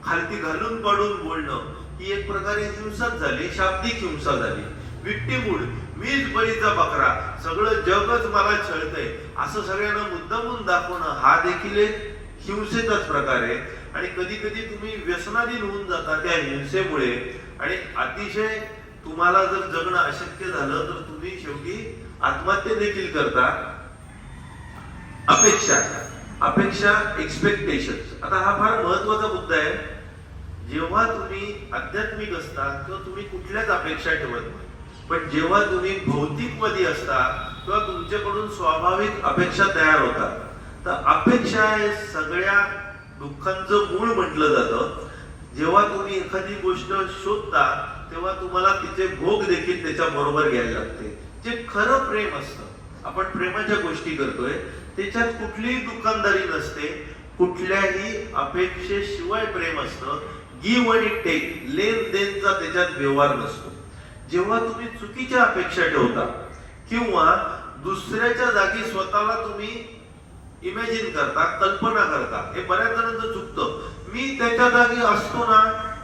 खालती घालून पाडून बोलणं, ही एक प्रकारे हिंसाच झाली, शाब्दिक हिंसा झाली. विक्टिमहूड, मीच बळीचा बकरा, सगळं जगच मला छळतंय असं सगळ्यांना मुद्दामून दाखवणं, हा देखील एक हिंसेचाच प्रकार आहे. आणि कधी कधी तुम्ही व्यसनाधीन होऊन जाता त्या हिंसेमुळे, आणि अतिशय तुम्हाला जर जगणं अशक्य झालं तर तुम्ही शेवटी आत्महत्या देखील करता. अपेक्षा, अपेक्षा, एक्सपेक्टेशन. आता हा फार महत्वाचा मुद्दा आहे. जेव्हा तुम्ही आध्यात्मिक असता किंवा तुम्ही कुठल्याच अपेक्षा ठेवत नाही, पण जेव्हा तुम्ही भौतिक मध्ये असता किंवा तुमच्याकडून स्वाभाविक अपेक्षा तयार होतात, तर अपेक्षा हे सगळ्या दुःखांचं मूळ म्हटलं जातं. जेव्हा तुम्ही एखादी गोष्ट शोधता तेव्हा तुम्हाला तिचे भोग देखील त्याच्या बरोबर घ्यायला लागते. जे खरं प्रेम असतं, आपण प्रेमाच्या गोष्टी करतोय, त्याच्यात कुठलीही दुकानदारी नसते, कुठल्याही अपेक्षेशिवाय प्रेम असतं. गिव्ह आणि टेक, लेन देनचा त्याच्यात व्यवहार नसतो. जेव्हा तुम्ही चुकीच्या अपेक्षा ठेवता किंवा दुसऱ्याच्या जागी स्वतःला तुम्ही इमॅजिन करता, कल्पना करता, हे बऱ्याच जणांचं चुकतं. मी त्याच्या जागी असतो ना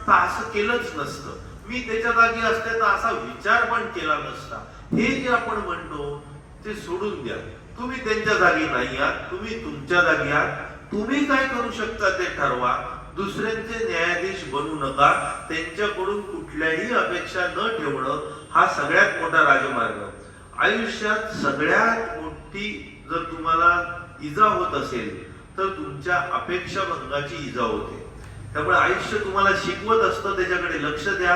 तर असं केलंच नसतं, मी त्याच्या जागी असते तर असा विचार पण केला नसता, हे जे आपण म्हणतो ते सोडून द्या. तुम्ही त्यांच्या जागी नाही आहात, तुम्ही तुमच्या जागी आहात. तुम्ही काय करू शकता ते ठरवा. दुसऱ्यांचे न्यायाधीश बनू नका. त्यांच्याकडून कुठल्याही अपेक्षा न ठेवणं हा सगळ्यात मोठा राजमार्ग. आयुष्यात सगळ्यात मोठी जर तुम्हाला इजा होत असेल तर तुमच्या अपेक्षा भंगाची इजा होते. त्यामुळे आयुष्य तुम्हाला शिकवत असतं, त्याच्याकडे लक्ष द्या.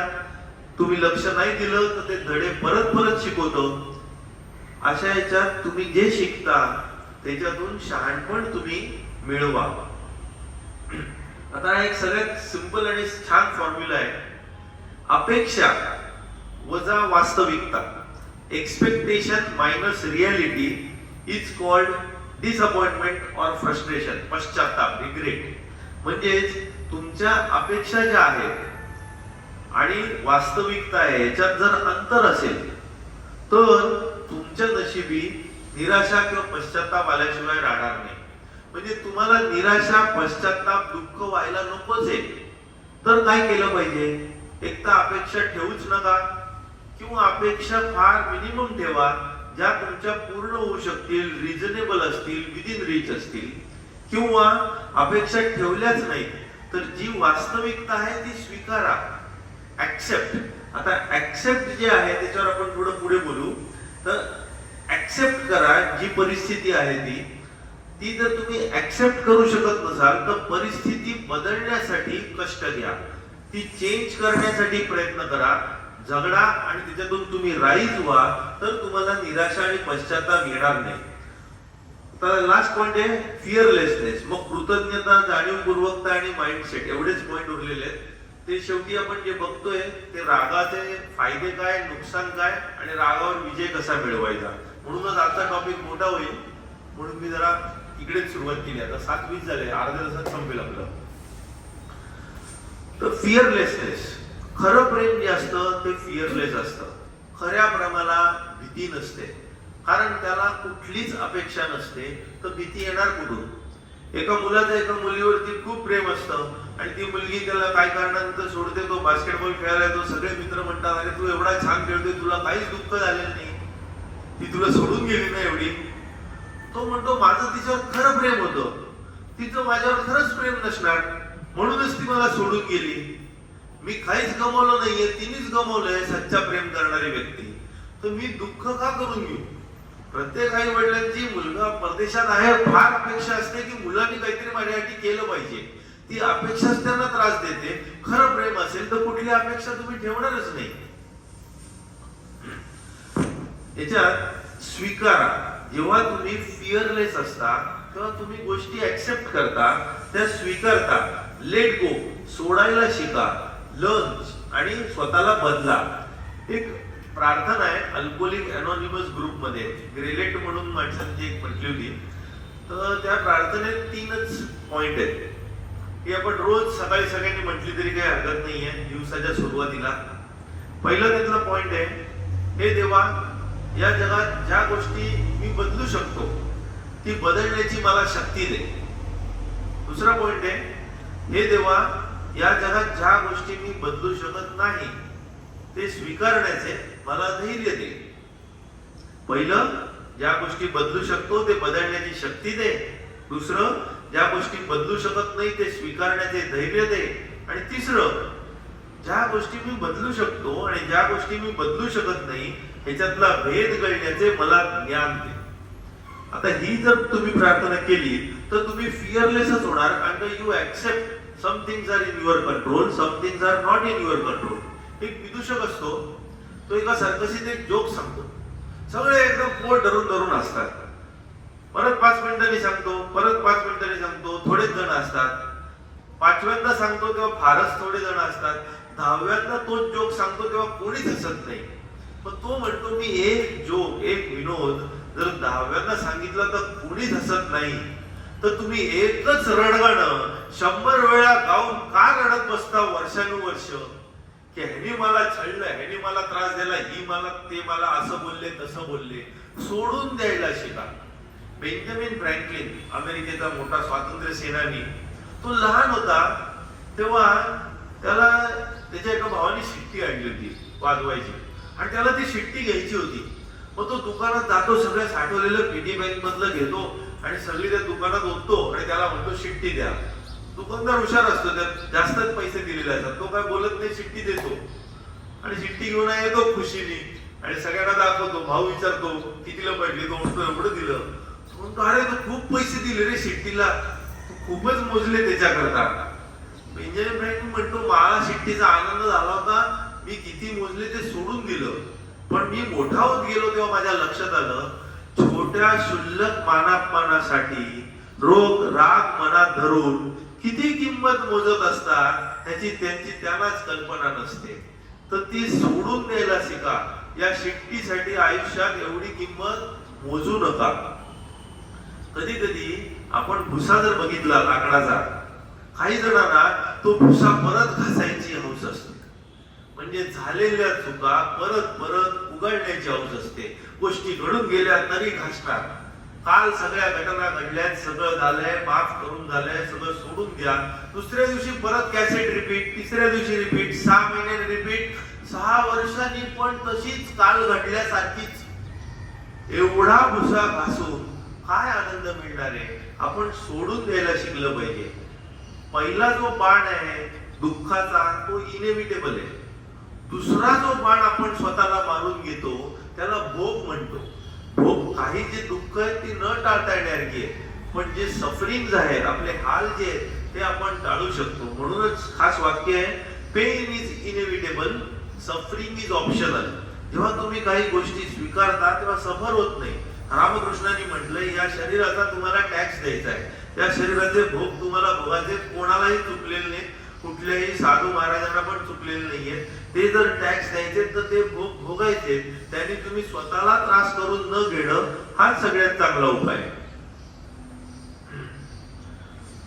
तुम्ही लक्ष नाही दिलं तर ते धडे परत परत शिकवतो. अशा याच्यात तुम्ही जे शिकता त्याच्यातून शहाणपण तुम्ही मिळवा. आता एक सगळ्यात सिंपल आणि छान फॉर्म्युला आहे. अपेक्षा वजा वास्तविकता, expectation minus reality is called disappointment और फ्रस्ट्रेशन, पश्चाताप, रिग्रेट. म्हणजेच तुमच्या अपेक्षा ज्या आहेत आणि वास्तविकता आहे याच्यात जर अंतर असेल तर तुमच्या नशिबी निराशा किंवा पश्चाताप आल्याशिवाय राहणार नाही. म्हणजे तुम्हाला निराशा, पश्चाताप, दुःख व्हायला नकोच आहे तर काय केलं पाहिजे? एक तर अपेक्षा ठेवूच नका किंवा अपेक्षा फार मिनिमम ठेवा, ज्या तुमच्या पूर्ण होऊ शकतील, रिझनेबल असतील, विदिन रीच असतील. किंवा अपेक्षा ठेवल्याच नाही तर जी वास्तविकता आहे ती स्वीकारा, ऍक्सेप्ट. आता ऍक्सेप्ट जे आहे त्याच्यावर आपण थोडं पुढे बोलू. तर ऍक्सेप्ट करा जी परिस्थिती आहे ती जर तुम्ही ऍक्सेप्ट करू शकत नसाल तर परिस्थिती बदलण्यासाठी कष्ट घ्या, ती चेंज करण्यासाठी प्रयत्न करा, झगडा आणि त्याच्यातून तुम्ही राईज व्हा, तर तुम्हाला निराशा आणि पश्चाताप येणार नाही. तर लास्ट पॉइंट आहे फिअरलेसनेस. मग कृतज्ञता, जाणीवपूर्वकता आणि माइंडसेट, एवढेच पॉइंट उरलेले आहेत. ते शेवटी आपण जे बघतोय ते रागाचे फायदे काय, नुकसान काय आणि रागावर विजय कसा मिळवायचा. म्हणूनच आजचा टॉपिक मोठा होईल, म्हणून मी जरा इकडेच सुरुवात केली. आता 7:20 झाले, अर्ध्या तासात संपेल आपलं. तर फिअरलेसनेस, खरं प्रेम जे असतं ते फिअरलेस असतं. खऱ्या प्रेमाला भीती नसते, कारण त्याला कुठलीच अपेक्षा नसते, तर भीती येणार कुठून? एका मुलाचं एका मुलीवरती खूप प्रेम असतं आणि ती मुलगी त्याला काय कारणानंतर सोडते, तो बास्केटबॉल खेळायला येतो, सगळे मित्र म्हणतात अरे तू एवढा छान खेळतोय, तुला काहीच दुःख झालेलं नाही, ती तुला सोडून गेली ना एवढी. तो म्हणतो माझं तिच्यावर खरं प्रेम होतं, तिचं माझ्यावर खरंच प्रेम नसणार म्हणूनच ती मला सोडून गेली. मी काहीच गमावलं नाहीये, तिनेच गमावलंय सच्चा प्रेम करणारी व्यक्ती, तर मी दुःख का करून घेऊ? प्रत्येक आई वडिलांची मुलगा परदेशात आहे फार अपेक्षा असते की मुलांनी काहीतरी माझ्यासाठी केलं पाहिजे. ती अपेक्षाच त्यांना त्रास देते. खरं प्रेम असेल तर कुठली अपेक्षा तुम्ही ठेवणारच नाही. याच्यात स्वीकारा. जेव्हा तुम्ही फिअरलेस असता तेव्हा तुम्ही गोष्टी ऍक्सेप्ट करता, त्या स्वीकारता. लेट गो, सोडायला शिका, लर्न आणि स्वतःला बदला. एक प्रार्थना आहे अल्कोहोलिक अनॉनिमस ग्रुप मध्ये, ग्रेलेट म्हणून माणसांची एक म्हटली होती. तर त्या प्रार्थनेत 3च पॉइंट आहेत की आपण रोज सकाळी सगळ्यांनी म्हटली तरी काही हरकत नाहीये दिवसाच्या सुरुवातीला. पहिला त्यातला पॉइंट आहे, हे देवा या जगात ज्या गोष्टी मी बदलू शकतो ती बदलण्याची मला शक्ती दे. दुसरा पॉइंट आहे, हे देवा या जगात ज्या गोष्टी मी बदलू शकत नाही ते स्वीकारण्याचे मला धैर्य दे. पहिलं, ज्या गोष्टी बदलू शकतो ते बदलण्याची शक्ती दे. दुसरं, ज्या गोष्टी बदलू शकत नाही ते स्वीकारण्याचे धैर्य दे. आणि तिसरं, ज्या गोष्टी मी बदलू शकतो आणि ज्या गोष्टी मी बदलू शकत नाही ह्याच्यातला भेद कळण्याचे मला ज्ञान दे. आता ही जर तुम्ही प्रार्थना केली तर तुम्ही फिअरलेसच होणार, कारण you accept some things are in your control, some things are not in your control. एक विदूषक असतो, तो एका सर्कशीत एक जोक सांगतो. सगळे एकदम पोट धरून धरून असतात. परत 5 मिनिटांनी सांगतो, परत 5 मिनिटांनी सांगतो, थोडेच जण असतात. 5व्यांदा सांगतो तेव्हा फारच थोडे जण असतात. 10व्यांदा तोच जोक सांगतो तेव्हा कोणीच हसत नाही. पण तो म्हणतो मी एक जोक, एक विनोद जर 10व्यांदा सांगितला तर कोणीच हसत नाही, तर तुम्ही एकच रडगाणं 100 वेळा गाऊन का रडत बसता वर्षानुवर्ष, की ह्यानी मला छळलं, ह्यानी मला त्रास दिला, ही मला ते मला असं बोलले तसं बोलले. सोडून द्यायला शिका. बेंजामिन फ्रँकलिन, अमेरिकेचा मोठा स्वातंत्र्य सेनानी, तो लहान होता तेव्हा त्याला त्याच्या एका भावाने शिट्टी आणली होती वाजवायची, आणि त्याला ती शिट्टी घ्यायची होती. मग तो दुकानात जातो, सगळं साठवलेलं पिटी बँक मधलं घेतो आणि सगळी त्या दुकानात ओततो आणि त्याला म्हणतो शिट्टी द्या. दुकानदार हुशार असतो, त्यात जास्तच पैसे दिलेले असतात, तो काय बोलत नाही, शिट्टी देतो आणि शिट्टी घेऊन येतो खुशीने आणि सगळ्यांना दाखवतो. भाऊ विचारतो कितीला पडली, तो म्हणतो एवढं दिलं. तो म्हणतो अरे तू खूप पैसे दिले रे शिट्टीला, तू खूपच मोजले त्याच्याकरता. बेंजामिन फ्रँकलिन म्हणतो मला शिट्टीचा आनंद झाला होता, मी किती मोजले ते सोडून दिलं, पण मी मोठा होत गेलो तेव्हा माझ्या लक्षात आलं छोट्या क्षुल्लक मानापमानासाठी रोग राग मनात धरून किती किंमत मोजत असतात त्याची त्यांची त्यांनाच कल्पना नसते. तर ती सोडून द्यायला शिका. या शिट्टीसाठी आयुष्यात एवढी किंमत मोजू नका. कधी कधी आपण भुसा जर बघितला लाकडाचा, काही जणांना तो भुसा परत घासायची हौस असते, म्हणजे झालेल्या चुका परत परत उघडण्याची हौस असते. गोष्टी घडून गेल्या तरी घासणार. काल सगळ्या घटना घडल्यात, सगळं झालंय, माफ करून झालंय, सगळं सोडून द्या. दुसऱ्या दिवशी परत कॅसेट रिपीट, तिसऱ्या दिवशी रिपीट, 6 महिन्यांनी रिपीट, 6 वर्षांनी पण तशीच काल घडल्यासारखीच. एवढा भुसा घासून काय आनंद मिळणार आहे? आपण सोडून द्यायला शिकलं पाहिजे. पहिला जो बाण आहे दुःखाचा तो इनेव्हिटेबल आहे. दुसरा जो बाण आपण स्वतःला मारून घेतो त्याला भोग म्हणतो. भोग, काही जे दुःख आहे ती न टाळता येणारी आहे, पण जे सफरिंग आहेत, आपले हाल जे आहेत ते आपण टाळू शकतो. म्हणूनच खास वाक्य आहे, pain is inevitable, suffering is optional. जेव्हा तुम्ही काही गोष्टी स्वीकारता तेव्हा सफर होत नाही. रामकृष्णांनी म्हटलंय या शरीराचा तुम्हाला टॅक्स द्यायचा आहे, त्या शरीराचे भोग तुम्हाला भोगायचे. कोणालाही चुकलेले नाही, कुठल्याही साधू महाराजांना पण चुकलेले नाहीये. ते जर टॅक्स द्यायचे तर ते भोग भोगायचे. त्यांनी तुम्ही स्वतःला त्रास करून न घेणं हा सगळ्यात चांगला उपाय.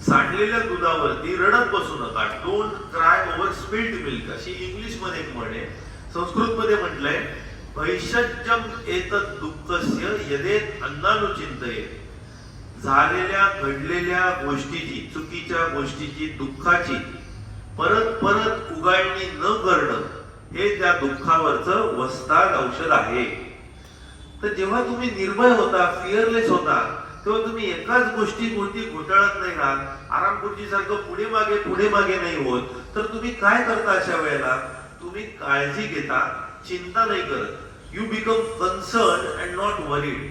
सांडलेल्या दुधावरती रडत बसू नका. Don't cry over spilled milk, अशी इंग्लिश मध्ये एक म्हण आहे. संस्कृत मध्ये म्हटलंय भैषज्यम एतत् दुःखस्य यदेत अन्नानुचिंतयेत. झालेल्या घडलेल्या गोष्टीची, चुकीच्या गोष्टीची, दुःखाची परत परत उगाळणी न करणं हे त्या दुःखावरचं वस्ताद औषध आहे. तर जेव्हा तुम्ही निर्भय होता, फिअरलेस होता, तेव्हा तुम्ही एकाच गोष्टी घोटाळत नाही राहत, आरामखुर्ची सारखं पुढे मागे नाही होत. तर तुम्ही काय करता अशा वेळेला? तुम्ही काळजी घेता, चिंता नाही करत. You become concern and not worried.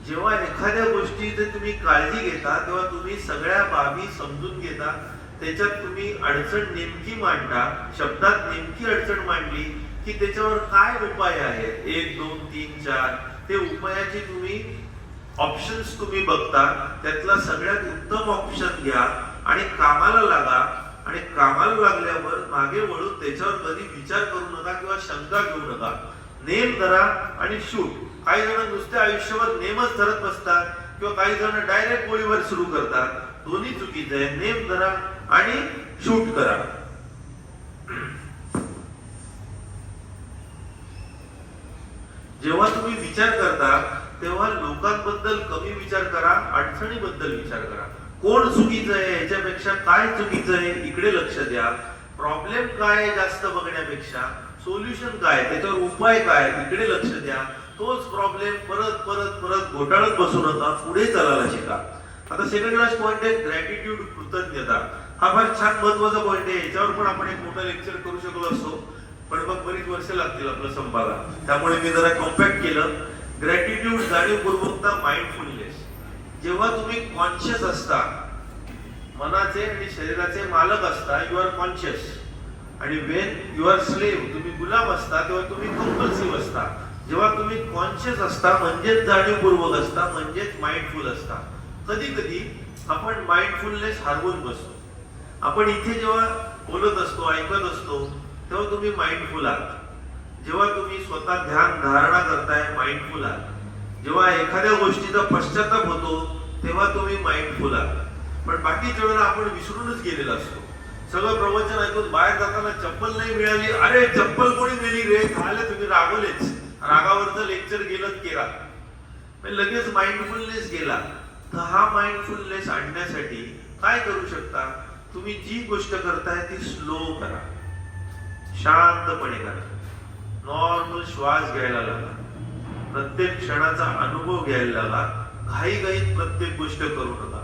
जेव्हा एखाद्या गोष्टीची तुम्ही काळजी घेता तेव्हा तुम्ही सगळ्या बाबी समजून घेता, त्याच्यात तुम्ही अडचण नेमकी मांडता, शब्दात नेमकी अडचण मांडली की त्याच्यावर काय उपाय आहेत, 1 2 3 4, ते उपायाची तुम्ही ऑप्शन्स तुम्ही बघता. त्यातला सगळ्यात उत्तम ऑप्शन घ्या आणि कामाला लागा. आणि कामाला लागल्यावर मागे वळून त्याच्यावर कधी विचार करू नका किंवा शंका घेऊ नका. नेम धरा आणि शूट. काही जण नुसते आयुष्यावर नेमच धरत बसतात किंवा काही जण डायरेक्ट गोळीवर सुरू करतात. दोन्ही चुकीचं आहे. नेम धरा आणि शूट करा. जेव्हा तुम्ही विचार करता तेव्हा लोकांबद्दल कमी विचार करा, अडचणीबद्दल विचार करा. कोण चुकीचं आहे याच्यापेक्षा काय चुकीचं आहे इकडे लक्ष द्या. प्रॉब्लेम काय आहे जास्त बघण्यापेक्षा सोल्युशन काय, त्याच्यावर उपाय काय इकडे लक्ष द्या. तोच प्रॉब्लेम परत परत परत घोटाळत बसू नका, पुढे चालायला शिका. आता सेकंड लास्ट पॉइंट आहे ग्रॅटिट्यूड, कृतज्ञता. हा फार छान महत्वाचा पॉइंट आहे. याच्यावर पण आपण एक मोठं लेक्चर करू शकलो असतो, पण मग बरीच वर्ष लागतील आपलं संपाला. त्यामुळे मी जरा कॉम्पॅक्ट केलं. ग्रॅटिट्यूड, जाणीवपूर्वकता, माइंडफुलनेस. जेव्हा तुम्ही कॉन्शियस असता, मनाचे आणि शरीराचे मालक असता, यू आर कॉन्शियस. आणि वेन यू आर स्लेव्ह, तुम्ही गुलाम असता, तेव्हा तुम्ही कंपल्सिव्ह असता. जेव्हा तुम्ही कॉन्शियस असता म्हणजेच जाणीवपूर्वक असता, म्हणजेच माइंडफुल असता. कधी कधी आपण माइंडफुलनेस हरवून बसतो. आपण इथे जेव्हा बोलत असतो, ऐकत असतो, तेव्हा तुम्ही माइंडफुल आहात. जेव्हा तुम्ही स्वतः ध्यान धारणा करताय, माइंडफुल आहात. जेव्हा एखाद्या गोष्टीचा पश्चाताप होतो तेव्हा तुम्ही माइंडफुल आहात. पण बाकीच्या वेळेला आपण विसरूनच गेलेला असतो. सगळं प्रवचन ऐकून बाहेर जाताना चप्पल नाही मिळाली, अरे चप्पल कोणी नेली रे, झालं तुम्ही रागवलेच, रागावरचं लेक्चर गेलं केला, लगेच माइंडफुलनेस गेला. तर हा माइंडफुलनेस आणण्यासाठी काय करू शकता, तुम्ही जी गोष्ट करताय ती स्लो करा, शांतपणे करा. नॉर्मल श्वास घ्यायला लागा, प्रत्येक क्षणाचा अनुभव घ्यायला लागा. घाईघाईत प्रत्येक गोष्ट करू नका.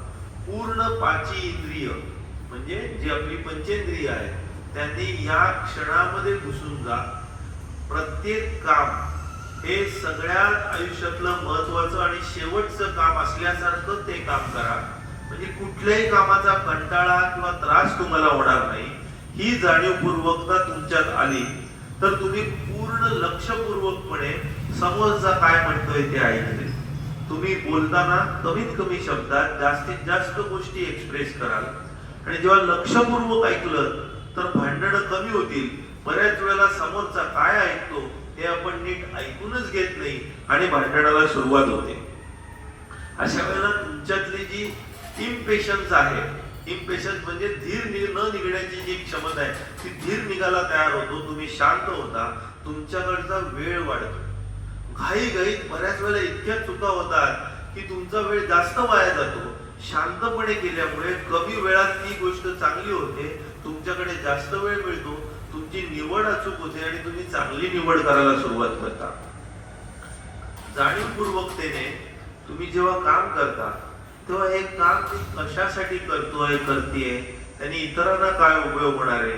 पूर्ण पाची इंद्रिय म्हणजे जी आपली पंचेंद्रिय आहे त्यांनी या क्षणामध्ये घुसून जा. प्रत्येक काम हे सगळ्यात आयुष्यातलं महत्वाचं आणि शेवटचं काम असल्यासारखं ते काम करा. म्हणजे कुठल्याही कामाचा कंटाळा किंवा त्रास तुम्हाला होणार नाही. ही जाणीवपूर्वकता तुमच्यात आली तर तुम्ही पूर्ण लक्षपूर्वकपणे समोरचा काय म्हणतोय ते ऐकले. तुम्ही बोलताना कमीत कमी शब्दात जास्तीत जास्त गोष्टी एक्सप्रेस कराल. आणि जेव्हा लक्षपूर्वक ऐकलं तर भांडणं कमी होतील. बऱ्याच वेळेला समोरचा काय ऐकतो हे आपण नीट ऐकूनच घेत नाही आणि भांडणाला सुरुवात होते. अशा वेळेला तुमच्यातली जी इम्पेशन्स आहे, इम्पेशन्स म्हणजे धीर न निघण्याची जी क्षमता आहे ती धीर निघायला तयार होतो. तुम्ही शांत होता, तुमच्याकडचा वेळ वाढतो. घाईघाईत बऱ्याच वेळेला इतक्या चुका होतात की तुमचा वेळ जास्त वाया जातो. शांतपणे केल्यामुळे कमी वेळात ती गोष्ट चांगली होते, तुमच्याकडे जास्त वेळ मिळतो, तुमची निवड अचूक होते आणि तुम्ही चांगली निवड करायला सुरुवात करता. जाणीवपूर्वकतेने तुम्ही जेव्हा काम करता तेव्हा हे काम मी कशासाठी करतोय, करतेय, त्यांनी इतरांना काय उपयोग होणार आहे,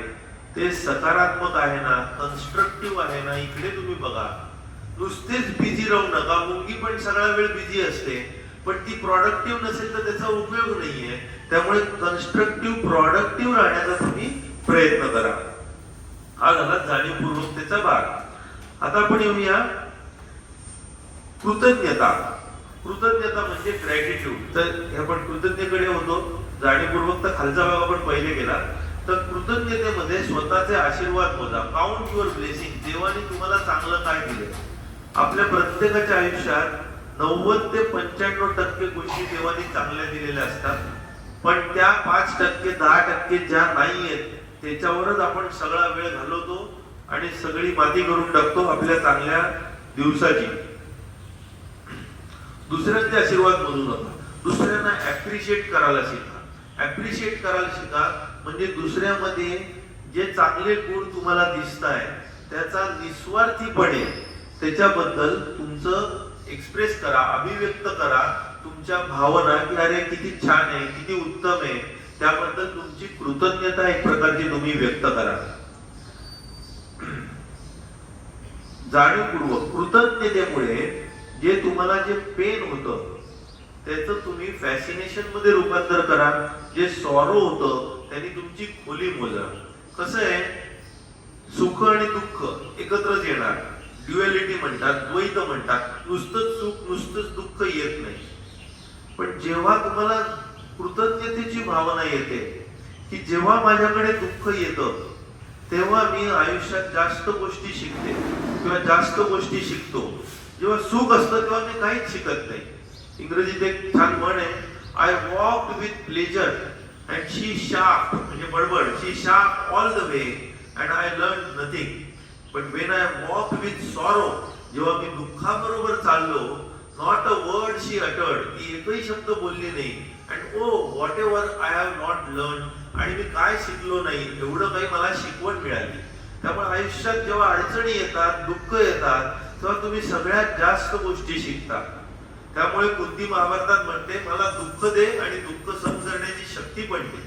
ते सकारात्मक आहे ना, कन्स्ट्रक्टिव्ह आहे ना, इकडे तुम्ही बघा. नुसतेच बिझी राहू नका. मुलगी पण सगळा वेळ बिझी असते, पण ती प्रॉडक्टिव्ह नसेल तर त्याचा उपयोग नाहीये. त्यामुळे कन्स्ट्रक्टिव्ह प्रॉडक्टिव्ह राहण्याचा तुम्ही प्रयत्न करा. हा झाला जाणीवपूर्वकतेचा भाग. आता आपण येऊया कृतज्ञता. कृतज्ञता म्हणजे ग्रॅटिट्यूड. तर आपण कृतज्ञतेकडे होतो. जाणीवपूर्वकता खालचा भाग आपण पहिले गेला. तर कृतज्ञतेमध्ये स्वतःचे आशीर्वाद मोजा. Count your blessing. देवाने तुम्हाला चांगलं काय दिलं. आपल्या प्रत्येकाच्या आयुष्यात 90 ते 95% गोष्टी देवाने चांगल्या दिलेल्या असतात. पण त्या 5%, 10% ज्या नाही आहेत त्याच्यावरच आपण सगळा वेळ घालवतो आणि सगळी माती करून टाकतो आपल्या चांगल्या दिवसाची. दुसऱ्यांचे आशीर्वाद मोजू नका. दुसऱ्यांना ऍप्रिशिएट करायला शिका. ऍप्रिशिएट करायला शिका म्हणजे दुसऱ्यामध्ये जे चांगले गुण तुम्हाला दिसत आहे त्याचा निस्वार्थीपणे त्याच्याबद्दल तुमचं एक्सप्रेस करा, अभिव्यक्त करा तुमच्या भावना की अरे किती छान आहे, किती उत्तम आहे. त्याबद्दल तुमची कृतज्ञता एक प्रकारची तुम्ही व्यक्त करा. जाणीवपूर्वक कृतज्ञतेमुळे जे तुम्हाला जे पेन होतं त्याचं तुम्ही फॅसिनेशन मध्ये रूपांतर करा. जे सॉरो होतं त्यांनी तुमची खोली मोजा. कसं आहे, सुख आणि दुःख एकत्रच येणार. ड्युअलिटी म्हणतात, द्वैत म्हणतात. नुसतंच सुख नुसतंच दुःख येत नाही. पण जेव्हा तुम्हाला कृतज्ञतेची भावना येते की जेव्हा माझ्याकडे दुःख येतं तेव्हा मी आयुष्यात जास्त गोष्टी शिकते किंवा जास्त गोष्टी शिकतो. जेव्हा सुख असतं तेव्हा मी काहीच शिकत नाही. इंग्रजीत एक छान म्हण आहे, I walked with pleasure and she sharp, म्हणजे बडबड, she sharp all the way and I learn nothing. But when I walk with sorrow जेव्हा मी दुःखाबरोबर चाललो, not a word she uttered, ती एकही शब्द बोलली नाही. And oh what I have not learn, आणि मी काय शिकलो नाही एवढं काही मला शिकवण मिळाली. त्यामुळे आयुष्यात जेव्हा अडचणी येतात, दुःख येतात, तेव्हा तुम्ही सगळ्यात जास्त गोष्टी शिकता. त्यामुळे कुंती महाभारतात म्हणते, मला दुःख दे आणि दुःख सहन करण्याची शक्ती पण दे.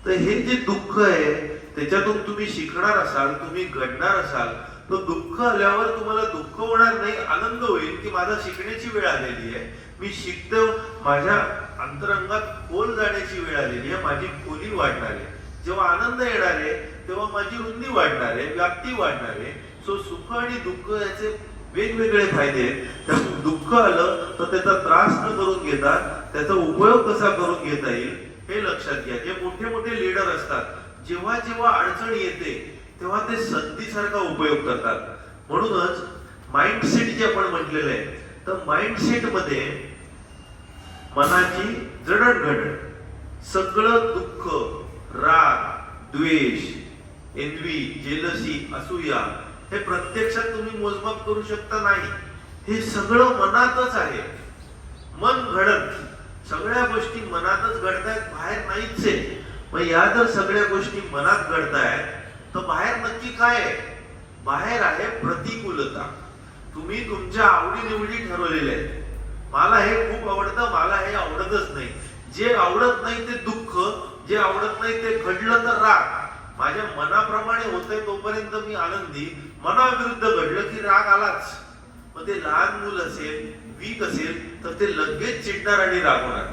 तर हे जे दुःख आहे त्याच्यातून तुम्ही शिकणार असाल, तुम्ही घडणार असाल, तर दुःख आल्यावर तुम्हाला दुःख होणार नाही, आनंद होईल की माझा शिकण्याची वेळ आलेली आहे, मी शिकतो, माझ्या अंतरंगात खोल जाण्याची वेळ आलेली आहे, माझी खोली वाढणार आहे. जेव्हा आनंद येणार आहे तेव्हा माझी रुंदी वाढणार आहे, व्याप्ती वाढणार आहे. सो सुख आणि दुःख याचे वेगवेगळे फायदे आहेत. त्यातून दुःख आलं तर त्याचा त्रास न करून घेता त्याचा उपयोग कसा करून घेता येईल हे लक्षात घ्या. जे मोठे मोठे लीडर असतात, जेव्हा जेव्हा अडचण येते तेव्हा ते संधीसारखा उपयोग करतात. म्हणूनच माइंडसेट जे आपण म्हटलेलं आहे, तर माइंडसेट मध्ये मनाची जडणघडण, सगळं दुःख, राग, द्वेष, एन्व्ही, जेलसी, असूया हे प्रत्यक्षात तुम्ही मोजमाप करू शकता नाही. हे सगळं मनातच आहे. मन घडत, सगळ्या गोष्टी मनातच घडतायत, बाहेर नाहीच आहे. मग या जर सगळ्या गोष्टी मनात घडतायत तर बाहेर नक्की काय आहे? बाहेर आहे प्रतिकूलता. तुम्ही तुमच्या आवडीनिवडी ठरवलेल्या आहेत. मला हे खूप आवडतं, मला हे आवडतच नाही. जे आवडत नाही ते दुःख, जे आवडत नाही ते घडलं तर राग. माझ्या मनाप्रमाणे होतंय तोपर्यंत मी आनंदी, मनाविरुद्ध घडलं की राग आलाच. मग ते लहान मूल असेल, वीक असेल तर ते लगेच चिडणार आणि रागवणार.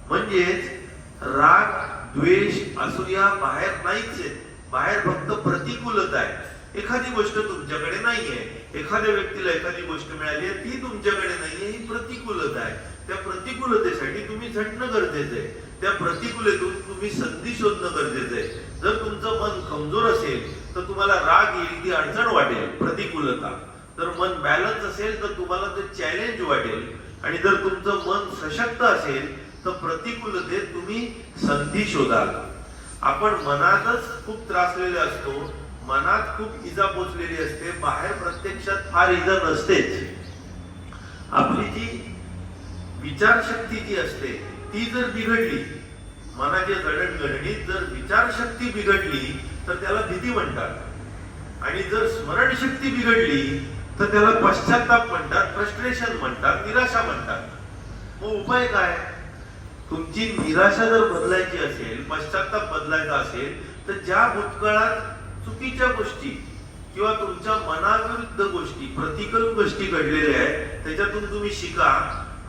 म्हणजेच राग, द्वेष, असूया बाहेर नाहीच आहे. बाहेर फक्त प्रतिकूलता आहे. एखादी गोष्ट तुमच्याकडे नाहीये, एखाद्या व्यक्तीला एखादी गोष्ट मिळाली आहे ती तुमच्याकडे नाहीये, ही प्रतिकूलता आहे. त्या प्रतिकूलतेसाठी तुम्ही झटणं गरजेचं आहे. त्या प्रतिकूलतेतून तुम्ही संधी शोधणं गरजेचं आहे. जर तुमचं मन कमजोर असेल तर तुम्हाला राग येईल, ती अडचण वाटेल, प्रतिकूलता. जर मन बॅलन्स असेल तर तुम्हाला ते चॅलेंज वाटेल. आणि जर तुमचं मन सशक्त असेल तर प्रतिकूलतेत तुम्ही संधी शोधाल. आपण मनातच खूप त्रासलेले असतो, मनात खूप इजा पोचलेली असते, बाहेर प्रत्यक्षात फार इजा नसतेच. आपली जी विचारशक्ती जी असते ती जर बिघडली, मनाच्या जडणघडणीत जर विचारशक्ती बिघडली तर त्याला भीती म्हणतात. आणि जर स्मरणशक्ती बिघडली तर त्याला पश्चाताप म्हणतात, फ्रस्ट्रेशन म्हणतात, निराशा म्हणतात. मग उपाय काय? तुमची निराशा जर बदलायची असेल, पश्चाताप बदलायचा असेल, तर ज्या भूतकाळात चुकीच्या गोष्टी किंवा तुमच्या मनाविरुद्ध गोष्टी, प्रतिकूल गोष्टी घडलेल्या आहेत त्याच्यातून तुम्ही शिका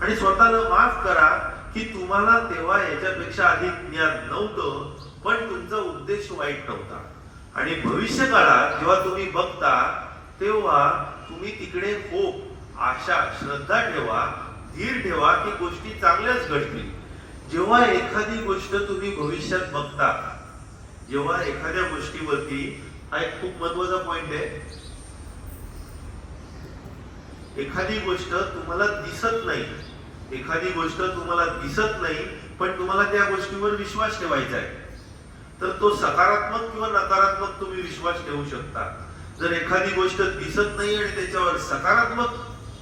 आणि स्वतःला माफ करा की तुम्हाला तेव्हा याच्यापेक्षा अधिक ज्ञान नव्हतं, पण तुमचा उद्देश वाईट नव्हता. आणि भविष्य काळात जेव्हा तुम्ही बघता तेव्हा तुम्ही तिकडे होप, आशा, श्रद्धा ठेवा, धीर ठेवा की गोष्टी चांगल्याच घडतील. जेव्हा एखादी गोष्ट तुम्ही भविष्यात बघता, जेव्हा एखाद्या गोष्टीवरती, हा एक खूप महत्वाचा पॉइंट आहे, एखादी गोष्ट तुम्हाला दिसत नाही, एखादी गोष्ट तुम्हाला दिसत नाही पण तुम्हाला त्या गोष्टीवर विश्वास ठेवायचा आहे, तर तो सकारात्मक किंवा नकारात्मक तुम्ही विश्वास ठेवू शकता. जर एखादी गोष्ट दिसत नाही आणि त्याच्यावर सकारात्मक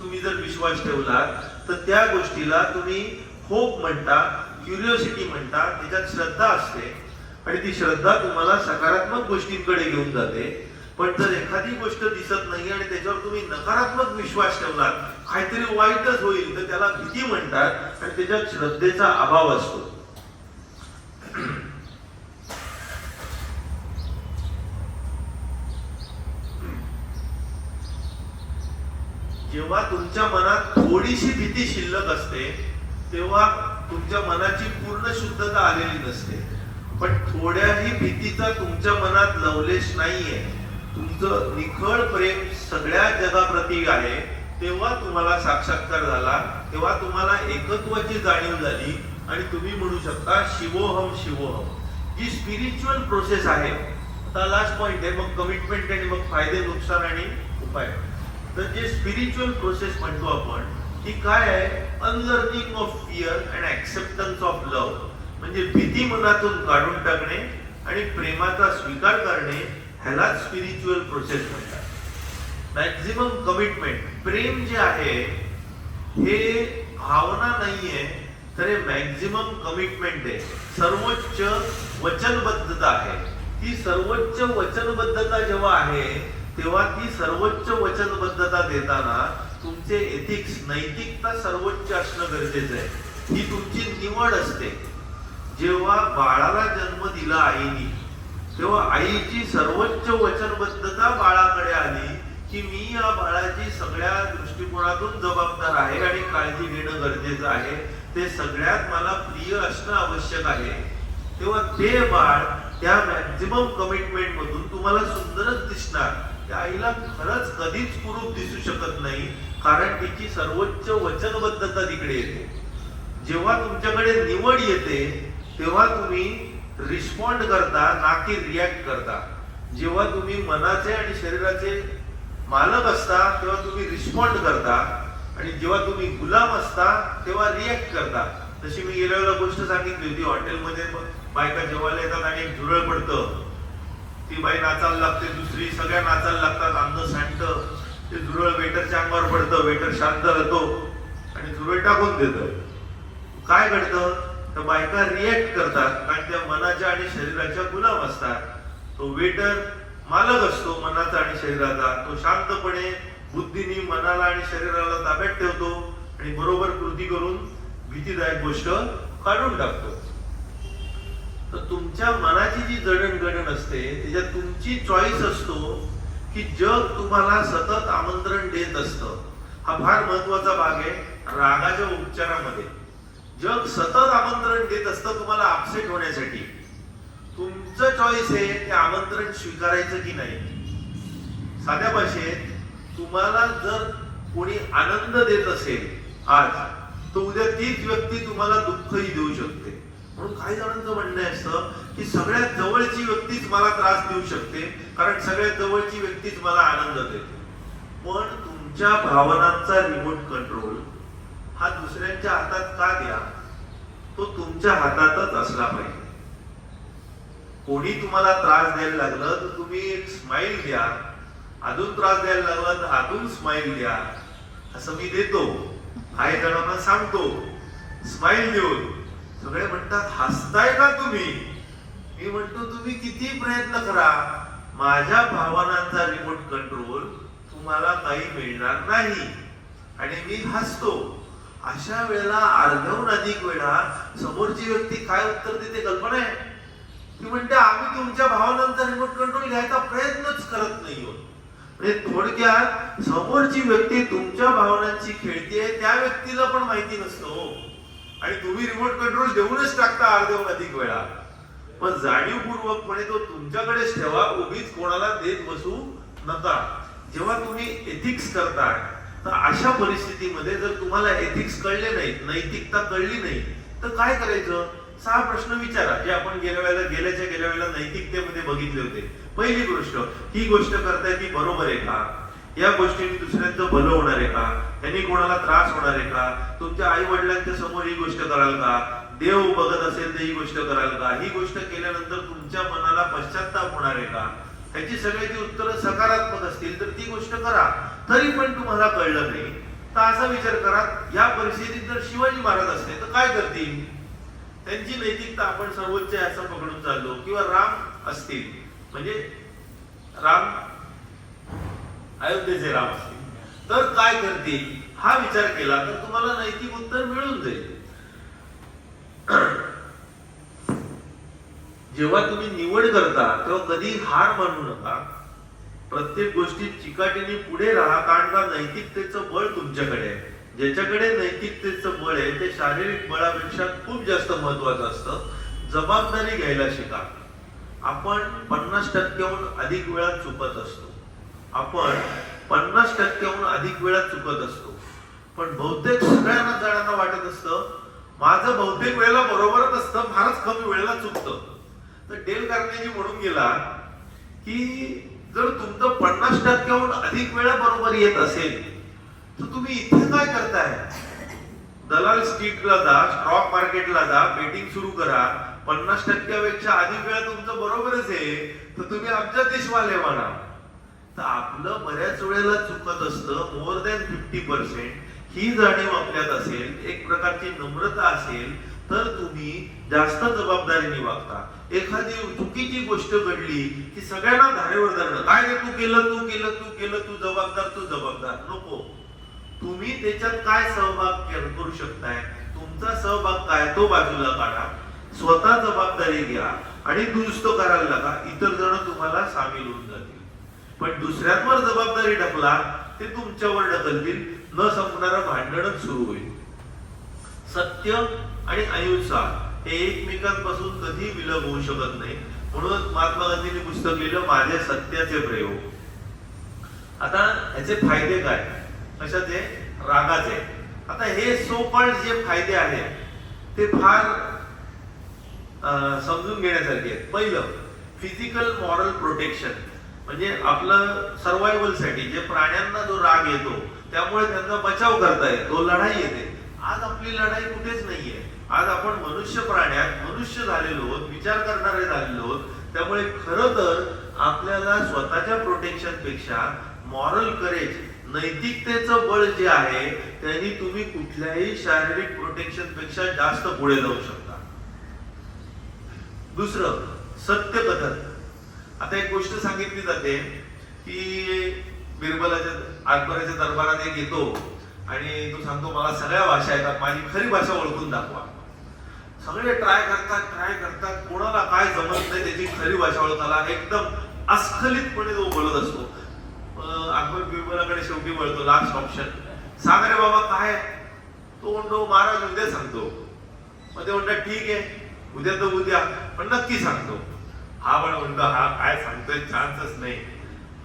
तुम्ही जर विश्वास ठेवला तर त्या गोष्टीला तुम्ही होप म्हणता, क्युरिओसिटी म्हणता, त्याच्यात श्रद्धा असते आणि ती श्रद्धा तुम्हाला सकारात्मक गोष्टींकडे घेऊन जाते. पण जर एखादी गोष्ट दिसत नाही आणि त्याच्यावर तुम्ही नकारात्मक विश्वास ठेवलात, काहीतरी वाईटच होईल, तर त्याला भीती म्हणतात आणि त्याच्यात श्रद्धेचा अभाव असतो. जेव्हा तुमच्या मनात थोडीशी भीती शिल्लक असते तेव्हा तुमच्या मनाची पूर्ण शुद्धता आलेली नसते. पण थोड्याही भीतीचा तुमच्या मनात लवलेश नाहीये, तुमचं निखळ प्रेम सगळ्या जगाप्रती आहे, तेव्हा तुम्हाला साक्षात्कार झाला, तेव्हा तुम्हाला एकत्वाची जाणीव झाली आणि तुम्ही म्हणू शकता शिवोहम शिवोहम. जी स्पिरिच्युअल प्रोसेस आहे, आता लास्ट पॉइंट आहे, मग कमिटमेंट आणि मग फायदे, नुकसान आणि उपाय. तर जे स्पिरिच्युअल प्रोसेस म्हणतो आपण ती काय आहे? Unlearning of fear and acceptance of love. म्हणजे भीती मनातून काढून टाकणे आणि प्रेमाचा स्वीकार करणे, ह्यालाच स्पिरिच्युअल प्रोसेस म्हणतात. मॅक्झिमम कमिटमेंट, प्रेम जे आहे हे भावना नाहीये, तर हे मॅक्झिमम कमिटमेंट आहे, सर्वोच्च वचनबद्धता आहे. ती सर्वोच्च वचनबद्धता जेव्हा आहे तेव्हा ती सर्वोच्च वचनबद्धता देताना तुमचे एथिक्स, नैतिकता सर्वोच्च असणं गरजेचं आहे. ही तुमची निवड असते. जेव्हा बाळाला जन्म दिला आईनी, तेव्हा आईची सर्वोच्च वचनबद्धता बाळाकडे आली की मी या बाळाची सगळ्या दृष्टिकोनातून जबाबदार आहे आणि काळजी घेणं गरजेचं आहे, ते सगळ्यात मला प्रिय असणं आवश्यक आहे. तेव्हा ते बाळ त्या मॅक्झिमम कमिटमेंट मधून तुम्हाला सुंदरच दिसणार. त्या आईला खरंच कधीच कुरूप दिसू शकत नाही, कारण तिची सर्वोच्च वचनबद्धता तिकडे येते. जेव्हा तुमच्याकडे निवड येते तेव्हा तुम्ही रिस्पॉन्ड करता, ना की रिॲक्ट करता. जेव्हा तुम्ही मनाचे आणि शरीराचे मालक असता तेव्हा तुम्ही रिस्पॉन्ड करता, आणि जेव्हा तुम्ही गुलाम असता तेव्हा रिॲक्ट करता. जशी मी गेल्या वेळेला गोष्ट सांगितली होती, हॉटेलमध्ये बायका जेवायला येतात आणि एक झुरळ पडतं, ती बाई नाचायला लागते, दुसरी सगळ्या नाचायला लागतात, अंग सांडतं, ते झुरळ वेटरच्या अंगावर पडतं, वेटर शांत राहतो आणि झुरळ टाकून देतं. काय घडतं? तर बायका रिॲक्ट करतात, कारण त्या मनाच्या आणि शरीराच्या गुलाम असतात. तो वेटर मालक असतो मनाचा आणि शरीराचा, तो शांतपणे बुद्धीने मनाला आणि शरीराला ताब्यात ठेवतो आणि बरोबर कृती करून भीतीदायक गोष्ट काढून टाकतो. तर तुमच्या मनाची जी जडणघडण असते त्याच्यात तुमची चॉईस असतो की जग तुम्हाला सतत आमंत्रण देत असतं. हा फार महत्वाचा भाग आहे रागाच्या उपचारामध्ये. जग सतत आमंत्रण देत असतं तुम्हाला अपसेट होण्यासाठी. तुमचं चॉईस आहे ते आमंत्रण स्वीकारायचं की नाही. साध्या भाषेत, तुम्हाला जर कोणी आनंद देत असेल आज, तर उद्या तीच व्यक्ती तुम्हाला दुःखही देऊ शकते. म्हणून काही जणांचं म्हणणं असतं की सगळ्यात जवळची व्यक्तीच मला त्रास देऊ शकते, कारण सगळ्यात जवळची व्यक्तीच मला आनंद देते. पण तुमच्या भावनांचा रिमोट कंट्रोल हा दुसऱ्यांच्या हातात का द्या? तो तुमच्या हातातच असला पाहिजे. कोणी तुम्हाला त्रास द्यायला लागलं तर तुम्ही एक स्माइल द्या, अजून त्रास द्यायला लागला तर अजून स्माइल द्या. असं मी देतो, काही जणांना सांगतो स्माइल देऊन. सगळे म्हणतात हसताय का तुम्ही? मी म्हणतो तुम्ही किती प्रयत्न करा, माझ्या भावनांचा रिमोट कंट्रोल तुम्हाला काही मिळणार नाही, आणि मी हसतो. अशा वेळेला अर्ध्याहून अधिक वेळा समोरची व्यक्ती काय उत्तर देते कल्पना आहे? ती म्हणते आम्ही तुमच्या भावनांचा रिमोट कंट्रोल घ्यायचा प्रयत्नच करत नाही आहोत. म्हणजे थोडक्यात समोरची व्यक्ती तुमच्या भावनांची खेळते, त्या व्यक्तीला पण माहिती नसतो आणि तुम्ही रिमोट कंट्रोल देऊनच टाकता अर्ध्याहून अधिक वेळा. पण जाणीवपूर्वकपणे तो तुमच्याकडेच ठेवा, उगीच कोणाला देत बसू नका. जेव्हा तुम्ही एथिक्स करताय तर अशा परिस्थितीमध्ये जर तुम्हाला एथिक्स कळले नाहीत, नैतिकता कळली नाही, तर काय करायचं? 6 प्रश्न विचारा, जे आपण गेल्या वेळेला नैतिकतेमध्ये बघितले होते. पहिली गोष्ट, ही गोष्ट करताय ती बरोबर आहे का? या गोष्टीने दुसऱ्यांचं भलं होणार आहे का? यांनी कोणाला त्रास होणार आहे का? तुमच्या आई वडिलांच्या समोर ही गोष्ट कराल का? देव बघत असेल तर ही गोष्ट कराल का? ही गोष्ट केल्यानंतर तुमच्या मनाला पश्चाताप होणार आहे का? ह्याची सगळ्याची उत्तरं सकारात्मक असतील तर ती गोष्ट करा. तरी पण तुम्हाला कळलं नाही तर असा विचार करा, या परिस्थितीत जर शिवाजी महाराज असते तर काय करतील? त्यांची नैतिकता आपण सर्वोच्च असं पकडून चाललो, किंवा राम असतील, म्हणजे राम अयोध्येचे राम असतील तर काय करतील, हा विचार केला तर तुम्हाला नैतिक उत्तर मिळून जाईल. जेव्हा तुम्ही निवड करता तेव्हा कधी हार मानू नका. प्रत्येक गोष्टीत चिकाटीने पुढे राहा, कारण का नैतिकतेचं बळ तुमच्याकडे आहे. ज्याच्याकडे नैतिकतेचं बळ आहे ते शारीरिक बळापेक्षा खूप जास्त महत्वाचं असतं. जबाबदारी घ्यायला शिका. आपण 50% अधिक वेळा चुकत असतो. आपण 50% अधिक वेळा चुकत असतो. पण बहुतेक सगळ्यांना जणांना वाटत असतं माझं बहुतेक वेळेला बरोबरच असतं, फारच कमी वेळेला चुकतं. तर डेल कार्नेगी म्हणून गेला की जर तुमचं 50% अधिक वेळा बरोबर येत असेल तर तुम्ही इथे काय करताय? दलाल स्ट्रीटला जा, स्टॉक मार्केटला जा, बेटिंग सुरू करा. 50% पेक्षा अधिक वेळा तुमचं बरोबरच आहे तर तुम्ही आमच्या देशवाले म्हणा. तर आपलं बऱ्याच वेळेला चुकत असतं. मोर दॅन 50% ही जाणीव आपल्यात असेल, एक प्रकारची नम्रता असेल, तर तुम्ही जास्त जबाबदारीने वागता. एखादी चुकीची गोष्ट घडली की सगळ्यांना धारेवर धरणं, काय रे तू केलं, तू जबाबदार. नको. तुम्ही त्याच्यात काय सहभाग करू शकताय, तुमचा सहभाग काय तो बाजूला काढा, स्वतः जबाबदारी घ्या आणि दुरुस्त करायला लागा. इतर जण तुम्हाला सामील होऊन जातील. पण दुसऱ्यांवर जबाबदारी टाकला ते तुमच्यावर ढकलतील. न संपणारं भांडणच सुरू होईल. सत्य आणि अहिंसा हे एकमेकांपासून कधी विलग होऊ शकत नाही. म्हणून महात्मा गांधींनी पुस्तक लिहिलं माझे सत्याचे प्रयोग. आता ह्याचे फायदे काय, कशाचे? रागाचे. आता हे सो कॉल्ड जे फायदे आहेत ते फार समजून घेण्यासारखे आहेत. पहिलं, फिजिकल मॉरल प्रोटेक्शन, म्हणजे आपलं सर्वायवल साठी जे प्राण्यांना जो राग येतो त्यामुळे त्यांचा बचाव करता येतो, लढाई येते. आज आपली लढाई कुठेच नाहीये. आज आपण मनुष्य प्राण्यात मनुष्य झालेलो आहोत, विचार करणारे झालेलो आहोत. त्यामुळे खरं तर आपल्याला स्वतःच्या प्रोटेक्शन पेक्षा मॉरल करेज, नैतिकतेचं बळ जे आहे त्यांनी तुम्ही कुठल्याही शारीरिक प्रोटेक्शन पेक्षा जास्त पुढे जाऊ शकता. दुसरं, सत्य कथन. आता एक गोष्ट सांगितली जाते की अकबराच्या दरबारात एक येतो आणि तो सांगतो मला सगळ्या भाषा येतात, माझी खरी भाषा ओळखून दाखवा. सगळे ट्राय करतात, कोणाला काय जमत नाही त्याची खरी भाषा ओळखायला. एकदम अस्खलितपणे तो बोलत असतो. अकबर बिरबलाकडे शेवटी वळतो, लास्ट ऑप्शन, सांग रे बाबा काय. तो म्हणतो महाराज उद्या सांगतो. मग ते म्हणतात ठीक आहे उद्या तर उद्या, पण नक्की सांगतो. हा पण म्हणतो हा काय सांगतोय चान्सच नाही.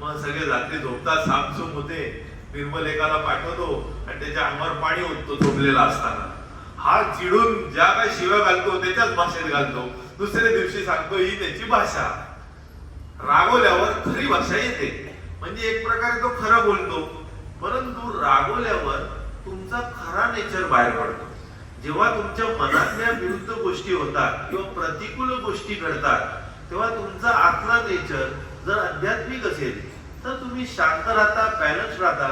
मग सगळे रात्री झोपतात, सामसूम होते. बिरबल एकाला पाठवतो आणि त्याच्या अंगावर पाणी ओततो झोपलेला असताना. हा चिडून ज्या काय शिव्या घालतो त्याच्याच भाषेत घालतो. दुसऱ्या दिवशी सांगतो ही त्याची भाषा. रागवल्यावर खरी भाषा येते. म्हणजे एक प्रकारे तो खरं बोलतो, परंतु रागवल्यावर तुमचा खरा नेचर बाहेर पडतो. जेव्हा तुमच्या मनातल्या विरुद्ध गोष्टी होतात किंवा प्रतिकूल गोष्टी घडतात तेव्हा तुमचा आतला नेचर जर आध्यात्मिक असेल तर तुम्ही शांत राहता, बॅलन्स राहता,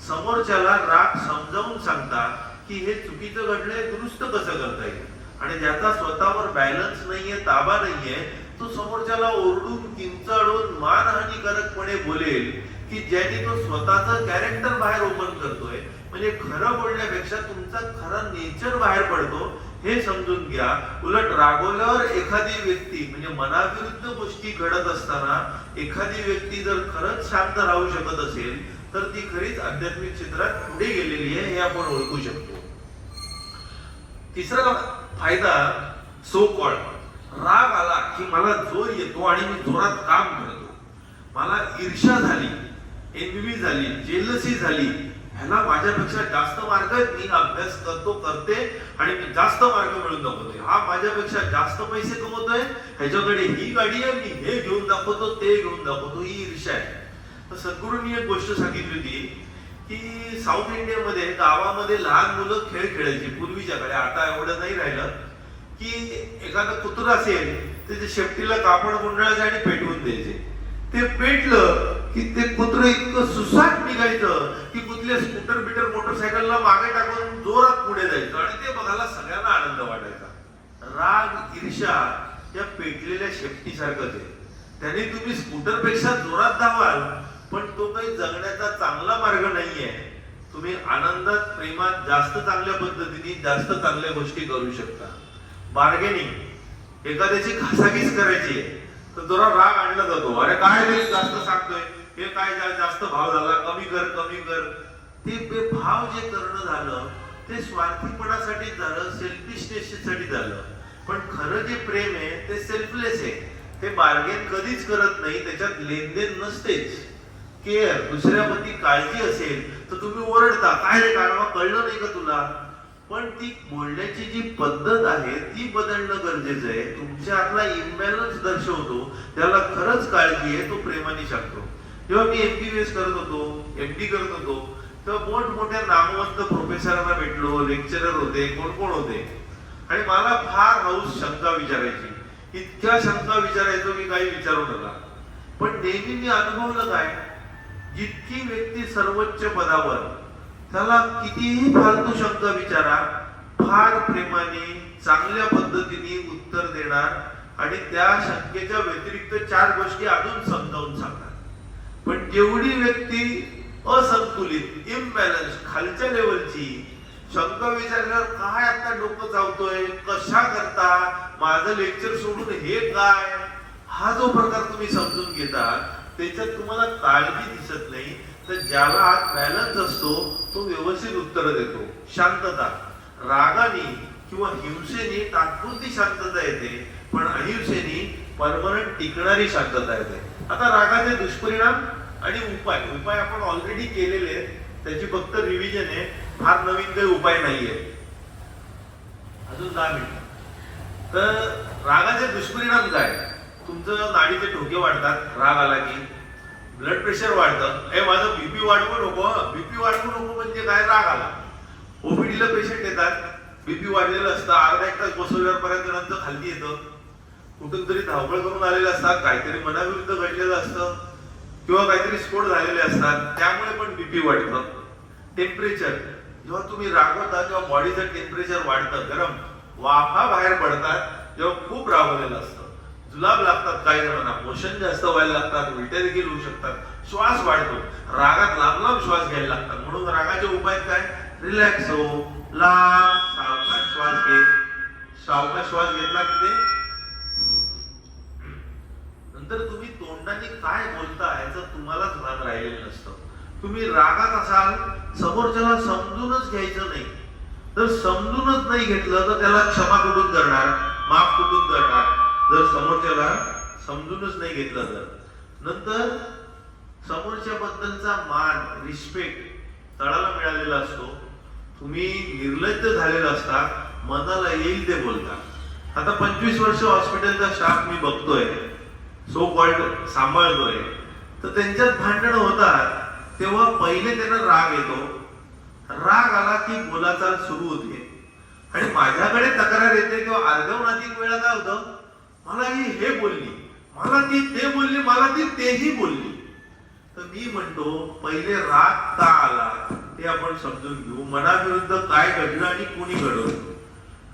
समोरच्याला राग समजावून सांगता की हे चुकीचं घडलंय, दुरुस्त कसं करता येईल. आणि ज्याचा स्वतःवर बॅलन्स नाहीये, ताबा नाहीये, तो समोरच्याला ओरडून किंचाळून मानहानिकारकपणे बोलेल की ज्याने तो स्वतःचं कॅरेक्टर बाहेर ओपन करतोय. म्हणजे खरं बोलण्यापेक्षा तुमचा खरा नेचर बाहेर पडतो हे समजून घ्या. उलट रागवल्यावर एखादी व्यक्ती म्हणजे मनाविरुद्ध गोष्टी घडत असताना एखादी व्यक्ती जर खरंच शांत राहू शकत असेल तर ती खरीच आध्यात्मिक क्षेत्रात पुढे गेलेली आहे हे आपण ओळखू शकतो. तिसरा फायदा, सो कॉल्ड, राग आला की मला जोर येतो आणि मी जोरात काम करतो. मला ईर्ष्या झाली, एनवी झाली, जेलसी झाली, ह्याला माझ्यापेक्षा जास्त मार्क आहेत, मी अभ्यास करते आणि मी जास्त मार्क मिळवून दाखवतोय. हा माझ्यापेक्षा जास्त पैसे कमवतोय, ह्याच्याकडे ही गाडी आहे, मी हे घेऊन दाखवतो, ते घेऊन दाखवतो, ही ईर्ष्या आहे. तर सद्गुरूंनी एक गोष्ट सांगितली होती की साऊथ इंडियामध्ये गावामध्ये लहान मुलं खेळ खेळायची पूर्वीच्या काळी, आता एवढं नाही राहिलं. की एखादं कुत्र असेल त्याच्या शेपटीला कापड गुंडाळायचे आणि पेटवून द्यायचे. ते पेटलं की ते कुत्र इतकं सुसाट निघायचं की कुठल्या स्कूटर बिटर मोटरसायकलला मागे टाकून जोरात पुढे जायचं आणि ते बघायला सगळ्यांना आनंद वाटायचा. राग, ईर्ष्या या पेटलेल्या शेपटीसारखंच आहे. त्याने तुम्ही स्कूटर पेक्षा जोरात धावाल पण तो काही जगण्याचा चांगला मार्ग नाहीये. तुम्ही आनंदात, प्रेमात जास्त चांगल्या पद्धतीने जास्त चांगल्या गोष्टी करू शकता. बार्गेनिंग, एखाद्याची घासाघीस करायची आहे तर जरा राग आणला जातो, अरे काय तरी जास्त सांगतोय, हे काय जास्त भाव झाला, कमी कर. ते भाव जे करणं झालं ते स्वार्थीपणासाठी झालं, सेल्फिशनेससाठी झालं. पण खरं जे प्रेम आहे ते सेल्फलेस आहे. ते बार्गेन कधीच करत नाही, त्याच्यात लेनदेन नसतेच. केअर, दुसऱ्याप्रती काळजी असेल तर तुम्ही ओरडता, काय रे काढवा, कळलं नाही का तुला. पण ती बोलण्याची जी पद्धत आहे ती बदलणं गरजेचं आहे. तुमच्या आतला इम्बॅलन्स दर्शवतो, त्याला खरंच काळजी आहे, तो प्रेमाने सांगतो. जेव्हा मी MBBS करत होतो, MD करत होतो तेव्हा मोठमोठ्या नामवंत प्रोफेसरांना भेटलो, लेक्चरर होते, कोण होते आणि मला फार हौस शंका विचारायची. इतक्या शंका विचारायचो की काही विचारू नका. पण नेहमी मी अनुभवलं काय जितकी व्यक्ती सर्वोच्च पदावर, त्याला कितीही फालतू शंका विचारा, फार प्रेमाने चांगल्या पद्धतीने उत्तर देणार आणि त्या शंकेच्या व्यतिरिक्त 4 गोष्टी अजून समजावून सांगणार. पण जेवढी व्यक्ती असंतुलित, इम्बॅलन्स, खालच्या लेवलची, शंका विचारल्यावर काय आता डोकं चावतोय, कशा करता, माझं लेक्चर सोडून हे काय, हा जो प्रकार तुम्ही समजून घेता त्याच्यात तुम्हाला काळजी दिसत नाही. तर ज्याला आत बॅलन्स असतो तो व्यवस्थित उत्तर देतो. शांतता, रागाने किंवा हिंसेने तात्पुरती शांतता येते, पण अहिंसेने परमनंट टिकणारी शांतता येते. आता रागाचे दुष्परिणाम आणि उपाय आपण ऑलरेडी केलेले आहेत, त्याची फक्त रिव्हिजन आहे. फार नवीन काही उपाय नाहीये. अजून 10 मिनिट. तर रागाचे दुष्परिणाम काय? तुमचं नाडीचे ठोके वाढतात राग आला की, ब्लड प्रेशर वाढतं. हे माझं बीपी वाढवू नको. बीपी वाढवू नको म्हणजे काय? राग आला. ओपीडीला पेशंट येतात, बीपी वाढलेलं असतं, अर्धा 1 तास बसवल्यावर पर्यंत नंतर खाली येतं. कुठून तरी धावपळ करून आलेले असतात, काहीतरी मनाविरुद्ध घडलेलं असतं किंवा काहीतरी स्फोट झालेले असतात, त्यामुळे पण बीपी वाढतं. टेम्परेचर, जेव्हा तुम्ही रागवता तेव्हा बॉडीचं टेम्परेचर वाढतं, गरम वाफा बाहेर पडतात. जेव्हा खूप रागवलेलं असतं, जुलाब लागतात, काही जणांना मोशन जास्त व्हायला लागतात, उलट्या देखील होऊ शकतात, श्वास वाढतो, रागात लांब लांब श्वास घ्यायला लागतात. म्हणून रागाचे उपाय काय? रिलॅक्स हो, लांब सावकाश श्वास घे. सावकाश श्वास घेतला की ते नंतर तुम्ही तोंडाने काय बोलता याचं तुम्हालाच भान राहिलेलं नसतं. तुम्ही रागात असाल, समोरच्याला समजूनच घ्यायचं नाही. जर समजूनच नाही घेतलं तर त्याला क्षमा कुठून करणार, माफ कुठून करणार? जर समोरच्याला समजूनच नाही घेतलं तर नंतर समोरच्या बद्दलचा मान, रिस्पेक्ट तळाला मिळालेला असतो. तुम्ही निर्लज्ज झालेला असता, मनाला येईल ते बोलता. आता 25 वर्ष हॉस्पिटलचा स्टाफ मी बघतोय, सो कॉल्ड सांभाळतोय, तर त्यांच्यात भांडणं होतात तेव्हा पहिले त्यांना राग येतो. राग आला की बोलाचाल सुरू होते आणि माझ्याकडे तक्रार येते तेव्हा अर्धवनाधिक वेळा काय होतं, मला ही हे बोलली, मला ती ते बोलली, मला ती तेही बोलली. तर मी म्हणतो पहिले राग का आला ते आपण समजून घेऊ, मनाविरुद्ध काय घडलं आणि कोणी घडवलं,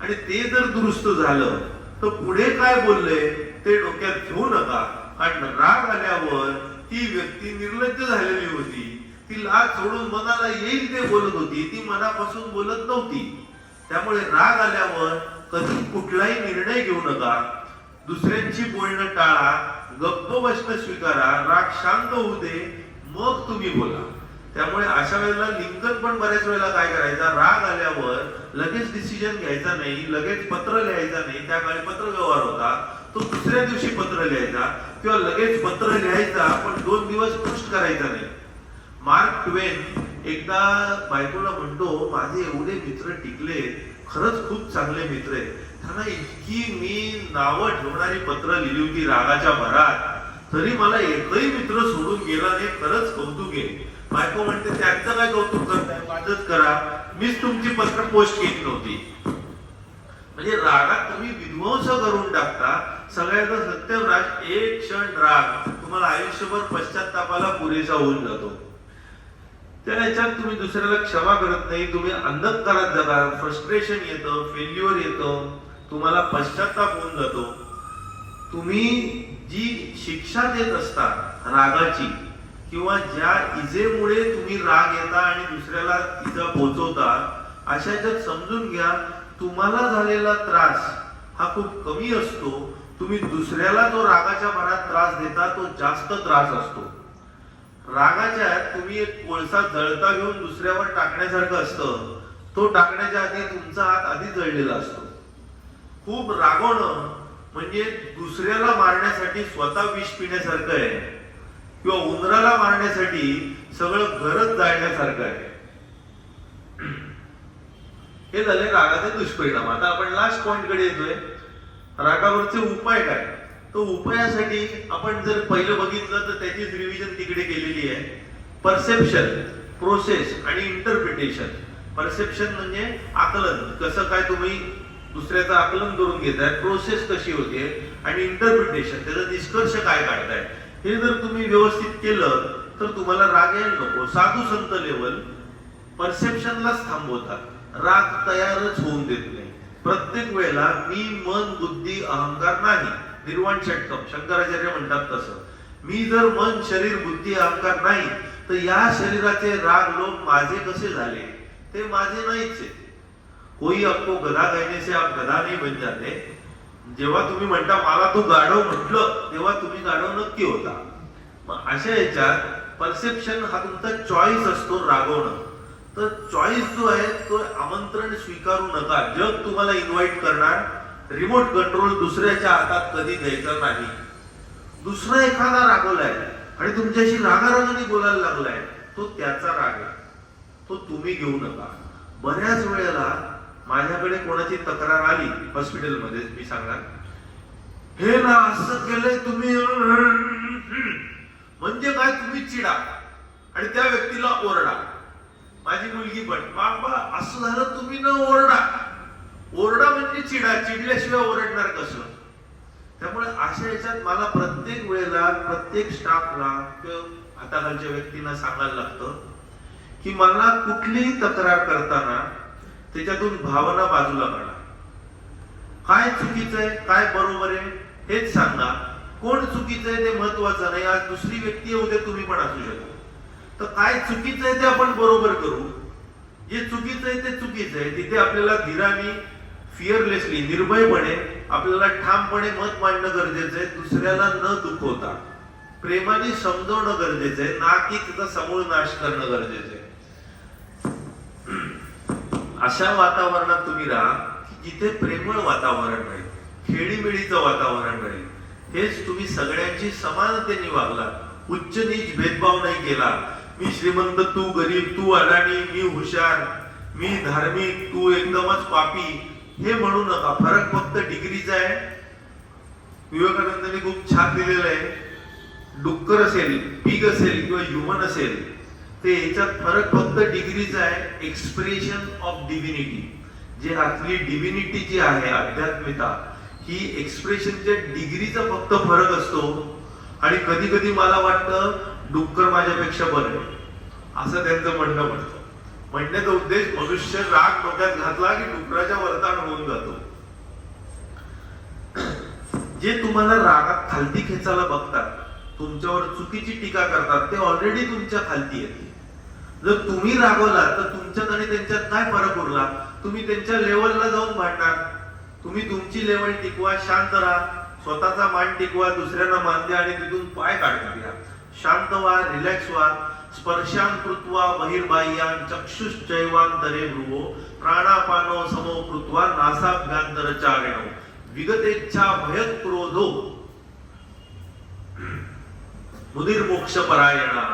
आणि ते जर दुरुस्त झालं तर पुढे काय बोलले ते डोक्यात घेऊ नका. कारण राग आल्यावर ती व्यक्ती निर्लज्ज झालेली होती, ती लाज सोडून मनाला येईल ते बोलत होती, ती मनापासून बोलत नव्हती. त्यामुळे राग आल्यावर कधी कुठलाही निर्णय घेऊ नका, दुसऱ्यांची बोलणं टाळा, गप्प बसणं स्वीकारा, राग शांत होऊ दे, मग तुम्ही बोला. त्यामुळे अशा वेळेला लिंकन पण बऱ्याच वेळेला काय करायचा, राग आल्यावर लगेच डिसिजन घ्यायचा नाही, लगेच पत्र लिहायचा नाही. त्या काळी पत्र व्यवहार होता, तो दुसऱ्या दिवशी पत्र लिहायचा किंवा लगेच पत्र लिहायचा, पण 2 दिवस पोस्ट करायचा नाही. मार्क ट्वेन एकदा बायकोला म्हणतो, माझे एवढे मित्र टिकले, खरंच खूप चांगले मित्र आहेत, त्यांना इतकी मी नावं ठेवणारी पत्र लिहिली होती रागाच्या भरात, तरी मला एकही मित्र सोडून गेला नाही, खरंच कौतुक आहे. बायको म्हणते, त्यांचं काय कौतुक करताय, माझंच करा, मीच तुमची पत्र पोस्ट केली नव्हती. म्हणजे रागात तुम्ही विध्वंस करून टाकता. सगळ्याचा सत्यनाश, एक क्षण राग तुम्हाला आयुष्यभर पश्चात्तापाला पुरेसा होऊन जातो. त्या ह्याच्यात तुम्ही दुसऱ्याला क्षमा करत नाही, तुम्ही अंधकारात जाता, फ्रस्ट्रेशन येतं, फेल्युअर येतं, तुम्हाला पश्चात्ताप होऊन जातो. तुम्ही जी शिक्षा देत असता रागाची किंवा ज्या इजेमुळे तुम्ही राग येता आणि दुसऱ्याला इजा पोहोचवता, अशा ह्याच्यात समजून घ्या, तुम्हाला झालेला त्रास हा खूप कमी असतो. तुम्ही दुसऱ्याला जो रागाच्या भरात त्रास देता तो जास्त त्रास असतो. रागाच्या तुम्ही एक कोळसा जळता घेऊन दुसऱ्यावर टाकण्यासारखं असतं, तो टाकण्याच्या आधी तुमचा हात आधी जळलेला असतो. खूप रागवणं म्हणजे दुसऱ्याला मारण्यासाठी स्वतः विष पिण्यासारखं आहे किंवा उंदराला मारण्यासाठी सगळं घरच जाळण्यासारखं आहे. हे झाले रागाचे दुष्परिणाम. आता आपण लास्ट पॉइंट कडे येतोय, रागावरचे उपाय काय. तो उपायासाठी आपण जर पहिलं बघितलं तर त्याचीच रिव्हिजन तिकडे केलेली आहे. परसेप्शन, प्रोसेस आणि इंटरप्रिटेशन. परसेप्शन म्हणजे आकलन, कसं काय तुम्ही दुसऱ्याचं आकलन करून घेताय, प्रोसेस कशी होते, आणि इंटरप्रिटेशन त्याचा निष्कर्ष काय काढताय. हे जर तुम्ही व्यवस्थित केलं तर तुम्हाला राग यायला नको. साधू संत लेवल परसेप्शनलाच थांबवतात, राग तयारच होऊन देत नाही. प्रत्येक वेळेला मी मन बुद्धी अहंकार नाही, निर्वाण षटकम शंकराचार्य म्हणतात तसं. मी जर मन शरीर बुद्धी अहंकार नाही तर या शरीराचे राग लोक माझे कसे झाले, ते माझे नाहीच आहे. कोई आपको गधा कहने से आप गधा नहीं बन जाते. जेव्हा तुम्ही म्हणता मला तू गाढव म्हटलं तेव्हा तुम्ही गाढव नक्की होता. मग अशा याच्यात परसेप्शन हा तुमचा चॉईस असतो रागवणं. तर चॉईस जो आहे तो आमंत्रण स्वीकारू नका. जग तुम्हाला इन्व्हाइट करणार, रिमोट कंट्रोल दुसऱ्याच्या हातात कधी द्यायचा नाही. दुसरा एखादा रागवलाय आणि तुमच्याशी रागारागाने बोलायला लागलाय, तो त्याचा राग आहे, तो तुम्ही घेऊ नका. बऱ्याच वेळेला माझ्याकडे कोणाची तक्रार आली हॉस्पिटलमध्ये, मी सांगा हे ना असं केलंय तुम्ही, म्हणजे काय तुम्ही चिडा आणि त्या व्यक्तीला ओरडा. माझी मुलगी पण बाबा असं झालं तुम्ही न ओरडा. ओरडा म्हणजे चिडा, चिडल्याशिवाय ओरडणार कसं. त्यामुळे अशा याच्यात मला प्रत्येक वेळेला प्रत्येक स्टाफला किंवा हाताखालच्या व्यक्तींना सांगायला लागतं की मला कुठलीही तक्रार करताना त्याच्यातून भावना बाजूला काढा. काय चुकीचं आहे काय बरोबर आहे हेच सांगा. कोण चुकीचं आहे ते महत्वाचं नाही. आज दुसरी व्यक्ती येऊ दे, तुम्ही पण असू शकता. तर काय चुकीचं आहे ते आपण बरोबर करू, जे चुकीचं आहे ते चुकीचं आहे. तिथे आपल्याला धीराने फिअरलेसली निर्भयपणे आपल्याला ठामपणे मत मांडणं गरजेचं आहे. दुसऱ्याला न दुखवता प्रेमाने समजवणं गरजेचं आहे, ना की त्याचा समूळ नाश करणं गरजेचं आहे. अशा वातावरणात तुम्ही राहा की जिथे प्रेमळ वातावरण राहील, खेळीमेळीचं वातावरण राहील. हेच तुम्ही सगळ्यांची समानतेने वागला, उच्च नीच भेदभाव नाही केला. मी श्रीमंत तू गरीब, तू अडाणी मी हुशार, मी धार्मिक तू एकदमच पापी, हे म्हणू नका. फरक फक्त डिग्रीचा आहे. विवेकानंदांनी खूप छान दिलेलं आहे. डुक्कर असेल, पिग असेल किंवा ह्युमन असेल, ते याच्यात फरक फक्त डिग्रीचा आहे. एक्सप्रेशन ऑफ डिव्हिनिटी, जे आतली डिव्हिनिटी जी आहे अध्यात्मिकता, ही एक्सप्रेशनच्या डिग्रीचा फक्त फरक असतो. आणि कधी कधी मला वाटतं डुक्कर माझ्यापेक्षा बरं आहे, असं त्यांचं म्हणणं पडतं. म्हणण्याचा उद्देश मनुष्य राग डोक्यात घातला की डुकराच्या वरदान होऊन जातो. जे तुम्हाला रागात खालती खेचायला बघतात, तुमच्यावर चुकीची टीका करतात, ते ऑलरेडी तुमच्या खालती येते. जर तुम्ही रागवला तर तुमच्यात आणि त्यांच्यात काय फरक उरला. तुम्ही त्यांच्या लेवलला जाऊन भांडणार. तुम्ही तुमची लेवल टिकवा, शांत राहा, स्वतःचा मान टिकवा, दुसऱ्यांना मान द्या आणि तिथून पाय काढून घ्या. शांत व्हा, रिलॅक्स व्हा. स्पर्शान कृत्वा बहिर्बाह्यान चक्षुश्चैवांतरे भ्रुवो प्राणापानो समो कृत्वा नासाभ्यंतरचारिणो विगतेच्छा भयक्रोधो मुनिर्मोक्षपरायणः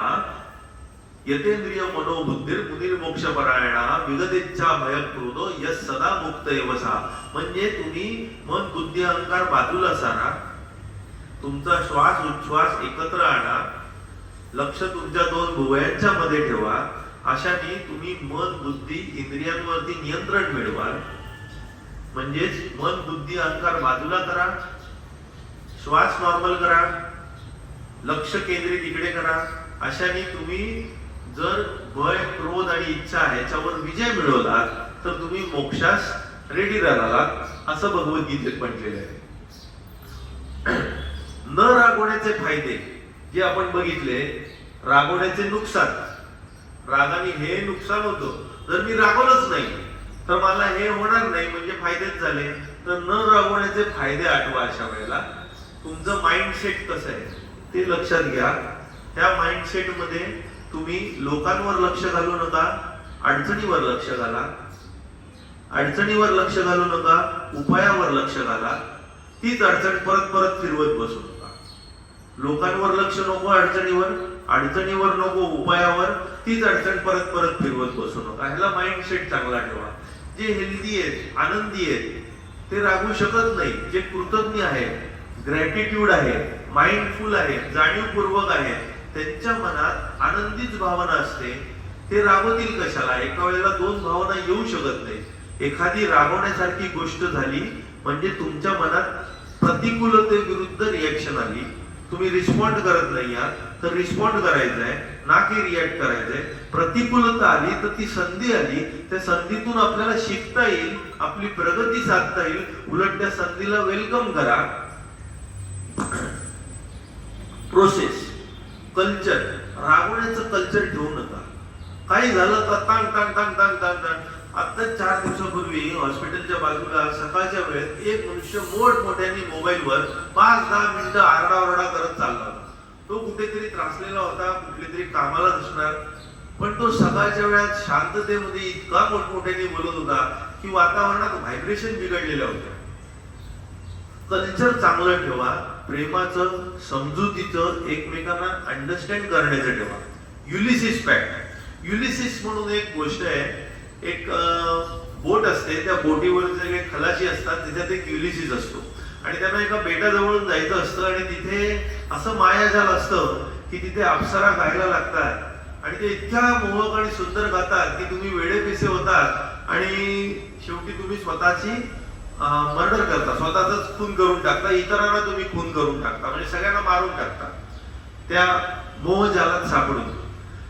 यतेंद्रिय मनोबुद्धिर मुनिर्मोक्षपरायणः विगतेच्छा भयक्रोधो यस सदा मुक्त एवसा. म्हणजे तुम्ही मन बुद्धी अहंकार बाजूला सारा, तुमचा श्वास उच्छ्वास एकत्र आणा, लक्ष तुमच्या दोन भुवयांच्या मध्ये ठेवा. अशाने तुम्ही मन बुद्धी इंद्रियांवरती नियंत्रण मिळवाल. म्हणजेच मन बुद्धी अहंकार बाजूला करा, श्वास नॉर्मल करा, लक्ष केंद्रित इकडे करा. अशाने तुम्ही जर भय क्रोध आणि इच्छा ह्याच्यावर विजय मिळवला तर तुम्ही मोक्षास रेडी राहालात, असं भगवद्गीतेत म्हटलेलं आहे. न रागवण्याचे फायदे जे आपण बघितले, रागवण्याचे नुकसान. रागाने हे नुकसान होतं, जर मी रागवलंच नाही तर मला हे होणार नाही, म्हणजे फायदेच झाले. तर न रागवण्याचे फायदे आठवा. अशा वेळेला तुमचं माइंडसेट कसं आहे ते लक्षात घ्या. त्या माइंडसेट मध्ये तुम्ही लोकांवर लक्ष घालू नका, अडचणीवर लक्ष घाला. अडचणीवर लक्ष घालू नका, उपायावर लक्ष घाला. तीच अडचण परत परत फिरवत बसू नका. लोकांवर लक्ष नको, अडचणीवर, अडचणीवर नको, उपायावर. तीच अडचण परत परत फिरवत बसू नका. ह्याला माइंडसेट चांगला ठेवा. जे हेल्दी आहेत, आनंदी आहेत, ते रागू शकत नाही. जे कृतज्ञ आहेत, ग्रॅटिट्यूड आहे, माइंडफुल आहे, जाणीवपूर्वक आहे, त्यांच्या मनात आनंदीच भावना असते. ते रागवतील कशाला. एका वेळेला दोन भावना येऊ शकत नाही. एखादी रागवण्यासारखी गोष्ट झाली म्हणजे तुमच्या मनात प्रतिकूलते विरुद्ध रिएक्शन आली, तुम्ही रिस्पॉन्ड करत नाही आहात, तर रिस्पॉन्ड करायचं आहे, ना की रिॲक्ट करायचंय. प्रतिकूलता आली तर ती संधी आली, त्या संधीतून आपल्याला शिकता येईल, आपली प्रगती साधता येईल. उलट त्या संधीला वेलकम करा. प्रोसेस, कल्चर, रागवण्याचं कल्चर ठेवू नका. काही झालं तर तांग तांग तांग तांग तांग तांग. आता 4 दिवसापूर्वी हॉस्पिटलच्या बाजूला सकाळच्या वेळेत एक मनुष्य मोठमोठ्याने मोबाईलवर 5-10 मिनिटं आरडाओरडा करत चालला होता. तो कुठेतरी त्रासलेला होता, कुठली तरी कामाला दिसणार, पण तो सकाळच्या वेळात शांततेमध्ये इतका मोठमोठ्याने बोलत होता की वातावरणात व्हायब्रेशन बिघडलेल्या होत्या. कल्चर चांगलं ठेवा, प्रेमाचं, समजुतीचं, एकमेकांना अंडरस्टँड करण्याचं ठेवा. युलिसिस पॅक्ट, युलिसिस म्हणून एक गोष्ट आहे, एक बोट असते, त्या बोटीवर जे काही खलाशी असतात त्याच्यात एक युलिसिस असतो आणि त्यांना एका बेटाजवळून जायचं असतं आणि तिथे असं मायाजाल असतं की तिथे अप्सरा गायला लागतात आणि ते इतक्या मोहक आणि सुंदर गातात की तुम्ही वेडेपिसे होतात आणि शेवटी तुम्ही स्वतःची मर्डर करता, स्वतःच खून करून टाकता, इतरांना तुम्ही खून करून टाकता, म्हणजे सगळ्यांना मारून टाकता त्या मोहजालात सापडून.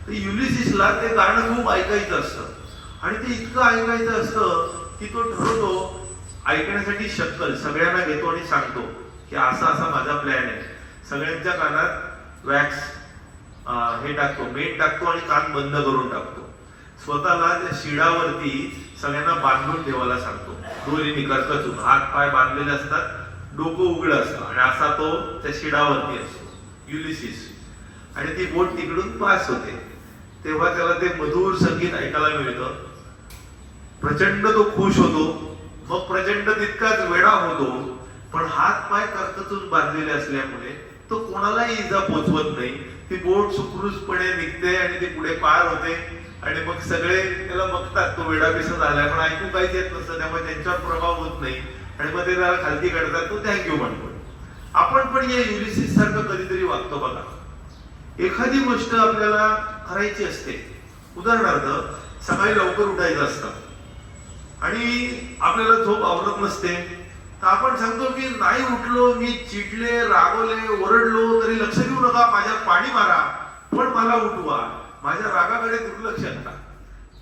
तर युलिसिसला ते गाणं खूप ऐकायचं असतं आणि ते इतकं ऐकायचं असतं की तो ठरवतो ऐकण्यासाठी शक्कल सगळ्यांना घेतो आणि सांगतो की असा असा माझा प्लॅन आहे. सगळ्यांच्या कानात वॅक्स हे टाकतो, मेण टाकतो आणि कान बंद करून टाकतो. स्वतःला त्या शिडावरती सगळ्यांना बांधून ठेवायला सांगतो, दोरीने करकचून. हात पाय बांधलेले असतात, डोकं उघडं असतं आणि असा तो त्या शिडावरती असतो युलिसिस. आणि ती बोट तिकडून पास होते तेव्हा त्याला ते मधुर संगीत ऐकायला मिळतं. प्रचंड तो खुश होतो, मग प्रचंड तितकाच वेडा होतो, पण हात पाय करकचून बांधलेले असल्यामुळे तो कोणालाही इजा पोचवत नाही. ती बोट सुखरूपपणे निघते आणि ती पुढे पार होते आणि मग सगळे त्याला बघतात, तो वेडापिसा झालाय, पण ऐकू काहीच येत नसतं, त्यामुळे त्यांच्यावर प्रभाव होत नाही आणि मग ते त्याला खालती काढतात, तो थँक्यू म्हणतो. आपण पण या युलिसिस सारखं कधीतरी वागतो बघा. एखादी गोष्ट आपल्याला करायची असते, उदाहरणार्थ सकाळी लवकर उठायचं असतं आणि आपल्याला झोप आवरत नसते, तर आपण सांगतो की नाही उठलो, मी चिडले, रागवले, ओरडलो तरी लक्ष देऊ नका, माझ्यावर पाणी मारा, पण मला उठवा. माझ्या रागाकडे दुर्लक्ष करा.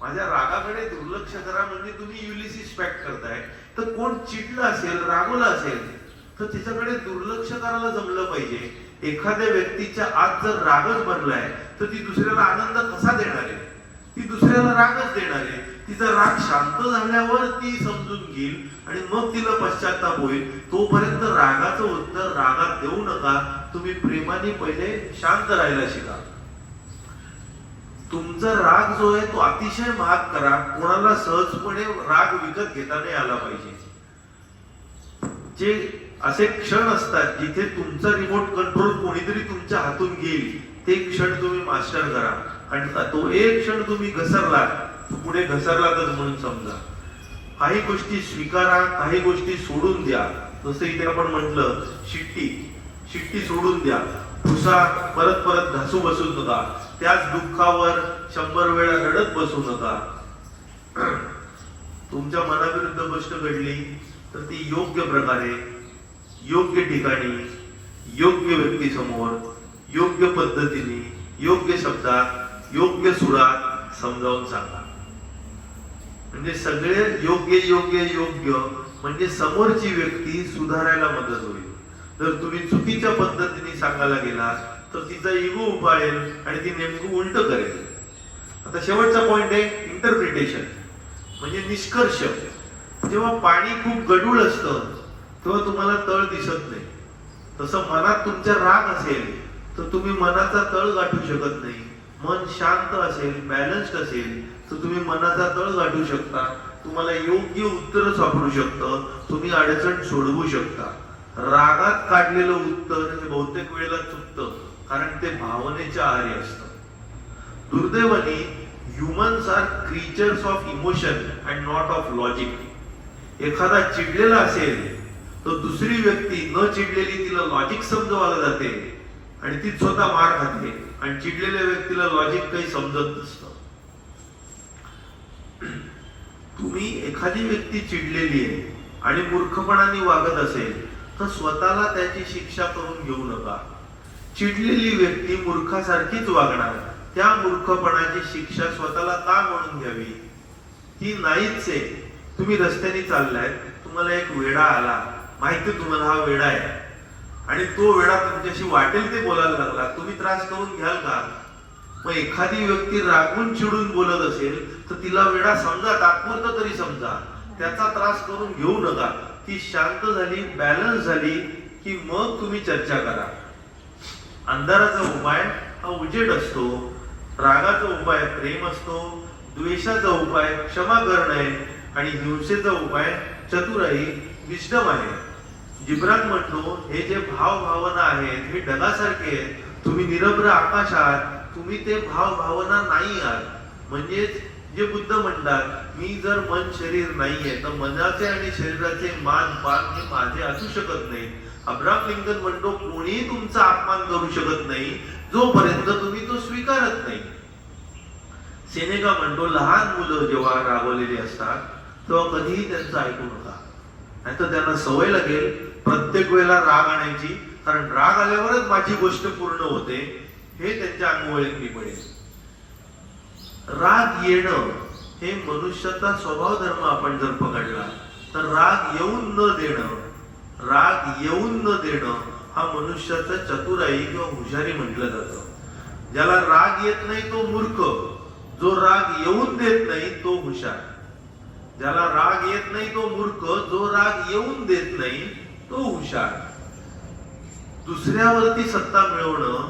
माझ्या रागाकडे दुर्लक्ष करा म्हणजे तुम्ही युलिसिस पॅक्ट करताय. तर कोण चिडलं असेल, रागवलं असेल तर त्याच्याकडे दुर्लक्ष करायला जमलं पाहिजे. एखाद्या व्यक्तीच्या आत जर रागच भरलाय तर ती दुसऱ्याला आनंद कसा देणार आहे? ती दुसऱ्याला रागच देणार आहे. तिचा राग शांत झाल्यावर ती समजून घेईल आणि मग तिला पश्चाताप होईल. तोपर्यंत रागाचं उत्तर रागात देऊ नका. तुम्ही प्रेमाने पहिले शांत राहायला शिका. तुमचा राग जो आहे तो अतिशय महाग करा. कोणाला सहजपणे राग विकत घेता नाही आला पाहिजे. जे असे क्षण असतात जिथे तुमचा रिमोट कंट्रोल कोणीतरी तुमच्या हातून घेईल, ते क्षण तुम्ही मास्टर करा. आणि तो एक क्षण तुम्ही घसरला, पुढे घसरलातच म्हणून समजा. काही गोष्टी स्वीकारा, काही गोष्टी सोडून द्या. जसं इथे आपण म्हटलं, शिट्टी सोडून द्या. भुसा परत परत घासू बसू नका. त्याच दुःखावर 100 वेळा रडत बसू नका. तुमच्या मनाविरुद्ध गोष्ट घडली तर ती योग्य प्रकारे, योग्य ठिकाणी, योग्य व्यक्ती समोर, योग्य पद्धतीने, योग्य शब्दात, योग्य सुरात समजावून सांगा. म्हणजे सगळे योग्य योग्य योग्य म्हणजे समोरची व्यक्ती सुधारायला मदत होईल. जर तुम्ही चुकीच्या पद्धतीने सांगायला गेला तर तिचा इगो उफाळेल आणि ती नेमकं उलट करेल. आता शेवटचा पॉइंट आहे इंटरप्रिटेशन, म्हणजे निष्कर्ष. जेव्हा पाणी खूप गढूळ असतं तेव्हा तुम्हाला तळ दिसत नाही. तसं मनात तुमच्या राग असेल तर तुम्ही मनाचा तळ गाठू शकत नाही. मन शांत असेल, बॅलन्स्ड असेल तर तुम्ही मनाचा तळ गाठू शकता. तुम्हाला योग्य उत्तर सापडू शकतं. तुम्ही अडचण सोडवू शकता. रागात काढलेलं उत्तर हे बहुतेक वेळेला चुकतं, कारण ते भावनेच्या आहारी असतं. दुर्दैवाने humans are creatures of emotion and not of logic. एखादा चिडलेला असेल तर दुसरी व्यक्ती न चिडलेली तिला लॉजिक समजवायला जाते आणि ती स्वतः मार खाते आणि चिडलेल्या व्यक्तीला लॉजिक काही समजत नसतं. तुम्ही एखादी व्यक्ती चिडलेली आहे आणि मूर्खपणाने वागत असेल तर स्वतःला त्याची शिक्षा करून घेऊ नका. चिडलेली व्यक्ती मूर्खासारखीच वागणार. त्या मूर्खपणाची शिक्षा स्वतःला का म्हणून घ्यावी? ती नाहीच आहे. तुम्ही रस्त्याने चाललाय, तुम्हाला एक वेडा आला, माहिती तुम्हाला हा वेडा आहे, आणि तो वेडा तुमच्याशी वाटेल ते बोलायला लागला, तुम्ही त्रास करून घ्याल का? मग एखादी व्यक्ती रागून चिडून बोलत असेल तर तिला वेडा समजा, तात्पुरता तरी समजा, त्याचा त्रास करून घेऊ नका. ती शांत झाली, बॅलन्स झाली की मग तुम्ही चर्चा करा. अंधाराचा उपाय हा उजेड असतो, रागाचा उपाय प्रेम असतो, द्वेषाचा उपाय क्षमा करणे, आणि हिंसेचा उपाय चतुराई विस्डम आहे. जिब्रान म्हणतो, हे जे भाव भावना आहेत हे ढगासारखे आहेत. तुम्ही निरभ्र आकाश आहात, तुम्ही ते भाव भावना नाही आहात. म्हणजेच जे बुद्ध म्हणतात, मी जर मन शरीर नाहीये तर मनाचे आणि शरीराचे मान पान हे माझे असू शकत नाही. अब्राहम लिंकन म्हणतो, कोणीही तुमचा अपमान करू शकत नाही जोपर्यंत तुम्ही तो स्वीकारत नाही. सेनेका म्हणतो, लहान मुलं जेव्हा रागवलेली असतात तेव्हा कधीही त्यांचं ऐकू नका, नाहीतर त्यांना सवय लागेल प्रत्येक वेळेला राग आणायची, कारण राग आल्यावरच माझी गोष्ट पूर्ण होते, हे त्यांच्या अंगवळणी पडेल. राग येणं हे मनुष्याचा स्वभाव धर्म आपण जर पकडला तर राग येऊन न देणं, राग येऊन न देणं हा मनुष्याचा चतुराई किंवा हुशारी म्हटलं जातं. ज्याला राग येत नाही तो मूर्ख, जो राग येऊन देत नाही तो हुशार. ज्याला राग येत नाही तो मूर्ख, जो राग येऊन देत नाही तो हुशार. दुसऱ्यावरती सत्ता मिळवणं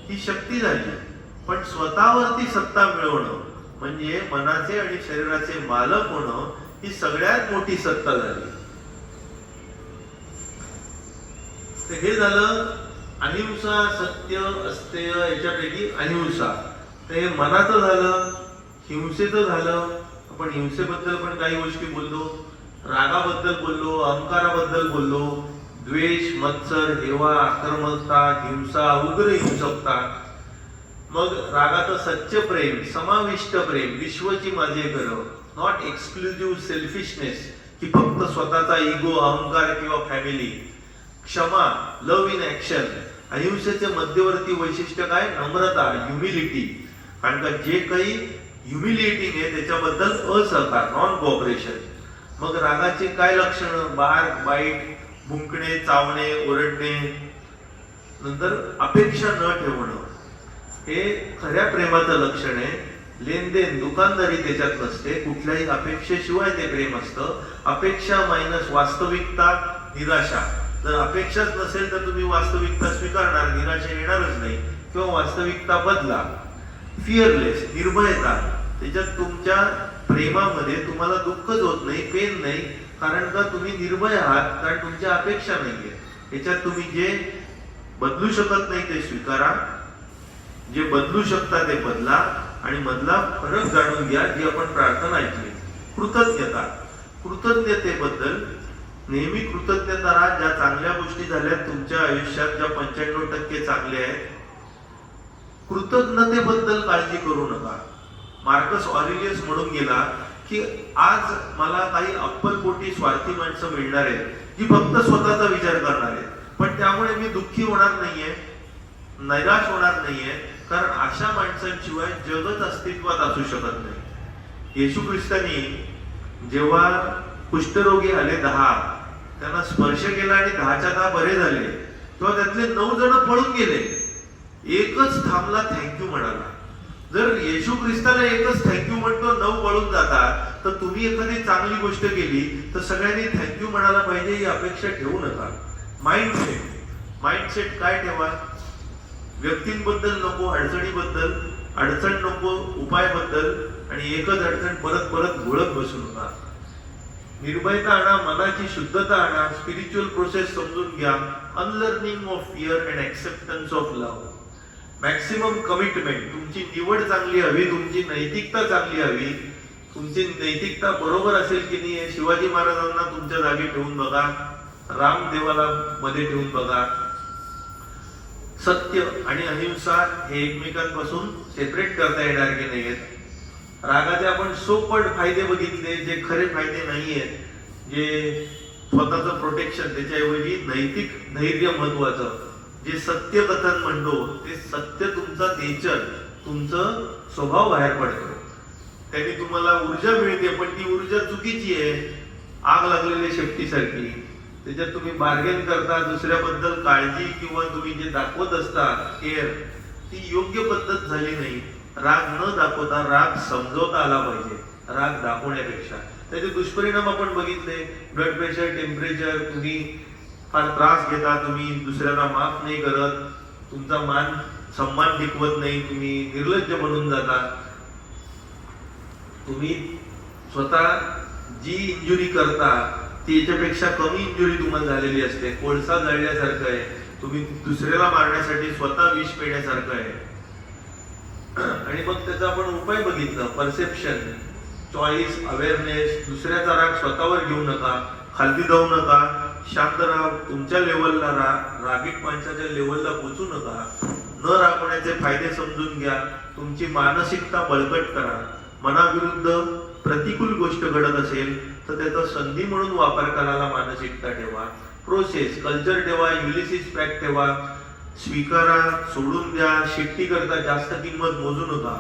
ही शक्ती झाली, पण स्वतःवरती सत्ता मिळवणं म्हणजे मनाचे आणि शरीराचे मालक होणं ही सगळ्यात मोठी सत्ता झाली. तर हे झालं अहिंसा, सत्य, अस्तेय याच्यापैकी अहिंसा. तर हे मनाचं झालं, हिंसेचं झालं. आपण हिंसेबद्दल पण काही गोष्टी बोललो, रागाबद्दल बोललो, अहंकाराबद्दल बोललो, द्वेष, मत्सर, हेवा, आक्रमकता, हिंसा, उग्र हिंसकता. मग रागाचं सच्च प्रेम, समाविष्ट प्रेम, विश्वची माझे घर, नॉट एक्सक्लुझिव्ह सेल्फिशनेस की फक्त स्वतःचा इगो, अहंकार किंवा फॅमिली. क्षमा, लव्ह इन ऍक्शन. अहिंसेचे मध्यवर्ती वैशिष्ट्य काय? नम्रता, ह्युमिलिटी. कारण का जे काही ह्युमिलिटी आहे त्याच्याबद्दल असहकार, नॉन कोऑपरेशन. मग रागाचे काय लक्षण? बार्क, बाईट, भुंकणे, चावणे, ओरडणे. नंतर अपेक्षा न ठेवणं, हे खऱ्या प्रेमाचं लक्षण आहे. लेनदेन, दुकानदारी त्याच्यात नसते, कुठल्याही अपेक्षेशिवाय ते प्रेम असतं. अपेक्षा मायनस वास्तविकता, निराशा. जर अपेक्षाच नसेल तर तुम्ही वास्तविकता स्वीकारणार, निराशा येणारच नाही, किंवा वास्तविकता बदला. फिअरलेस, निर्भयता. त्याच्यात तुमच्या प्रेमामध्ये तुम्हाला दुःखच होत नाही, पेन नाही, कारण का तुम्ही निर्भय आहात, कारण तुमच्या अपेक्षा नाहीये. याच्यात तुम्ही जे बदलू शकत नाही ते स्वीकारा, जे बदलू शकता ते बदला, आणि मधला फरक जाणून घ्या जी आपण प्रार्थना ऐकली. कृतज्ञता. कृतज्ञतेबद्दल नेहमी कृतज्ञता राहा. ज्या चांगल्या गोष्टी झाल्या तुमच्या आयुष्यात, ज्या 95% चांगल्या आहेत, कृतज्ञतेबद्दल काळजी करू नका. मार्कस ऑरेलियस म्हणून गेला की आज मला काही अप्पलपोटी स्वार्थी माणसं मिळणार आहेत जी फक्त स्वतःचा विचार करणार आहेत, पण त्यामुळे मी दुःखी होणार नाहीये, निराश होणार नाहीये, कारण अशा माणसांशिवाय जगत अस्तित्वात असू शकत नाही. येशू ख्रिस्तानी जेव्हा कुष्ठरोगी आले 10, त्यांना स्पर्श केला आणि 10च्या 10 बरे झाले, तेव्हा त्यातले 9 जण पळून गेले, एकच थांबला, थँक्यू म्हणाला. जर येशू ख्रिस्ताला एकच थँक्यू म्हणतो, 9 पळून जातात, तर तुम्ही एखादी चांगली गोष्ट केली तर सगळ्यांनी थँक्यू म्हणायला पाहिजे ही अपेक्षा ठेवू नका. माइंडसेट काय ठेवा? व्यक्तींबद्दल नको, अडचणीबद्दल, अडचण नको, उपायबद्दल, आणि एकच अडचण परत परत घोळत बसू नका. निर्भयता आणा, मनाची शुद्धता आणा, स्पिरिच्युअल प्रोसेस समजून घ्या. Unlearning of fear and acceptance of love. Maximum commitment. तुमची निवड चांगली हवी, तुमची नैतिकता चांगली हवी. तुमची नैतिकता बरोबर असेल की नाही, शिवाजी महाराजांना तुमच्या जागी ठेवून बघा, रामदेवाला मध्ये ठेवून बघा. सत्य आणि अहिंसा हे एकमेकांपासून सेपरेट करता येणार की नाही आहेत. रागाचे आपण सोपट फायदे बघितले, जे खरे फायदे नाहीयेत, जे स्वतःचं प्रोटेक्शन, त्याच्याऐवजी नैतिक धैर्य महत्वाचं, जे सत्य कथन म्हणतो ते सत्य तुमचा नेचर, तुमचं स्वभाव बाहेर पडतो. त्याने तुम्हाला ऊर्जा मिळते, पण ती ऊर्जा चुकीची आहे, आग लागलेल्या शेपटीसारखी. त्याच्यात तुम्ही बार्गेन करता, दुसऱ्याबद्दल काळजी किंवा तुम्ही जे दाखवत असता केअर, ती योग्य पद्धत झाली नाही. राग न दाखवता राग समजवता आला पाहिजे, राग दाखवण्यापेक्षा. त्याचे दुष्परिणाम आपण बघितले. ब्लड प्रेशर, टेम्परेचर, तुम्ही फार त्रास घेता, तुम्ही दुसऱ्याला माफ नाही करत, तुमचा मान सन्मान टिकवत नाही, तुम्ही निर्लज्ज बनून जाता. तुम्ही स्वतः जी इंजुरी करता ती याच्यापेक्षा कमी इंजुरी तुम्हाला झालेली असते. कोळसा जळल्यासारखं आहे, तुम्ही दुसऱ्याला मारण्यासाठी स्वतः विष पेण्यासारखं आहे. आणि मग त्याचा आपण उपाय बघितला, परसेप्शन, चॉईस, अवेअरनेस. दुसऱ्याचा राग स्वतःवर घेऊ नका, खालती जाऊ नका, शांत राहा, तुमच्या लेवलला रागीट माणसाच्या लेवलला पोचू नका. न रागवण्याचे फायदे समजून घ्या, तुमची मानसिकता बळकट करा. मनाविरुद्ध प्रतिकूल गोष्ट घडत असेल तर त्याचा संधी म्हणून वापर करायला मानसिकता ठेवा. प्रोसेस, कल्चर ठेवा, युलिसिस पॅक ठेवा. स्वीकारा, सोडून द्या. शिट्टी करता जास्त किंमत मोजू नका.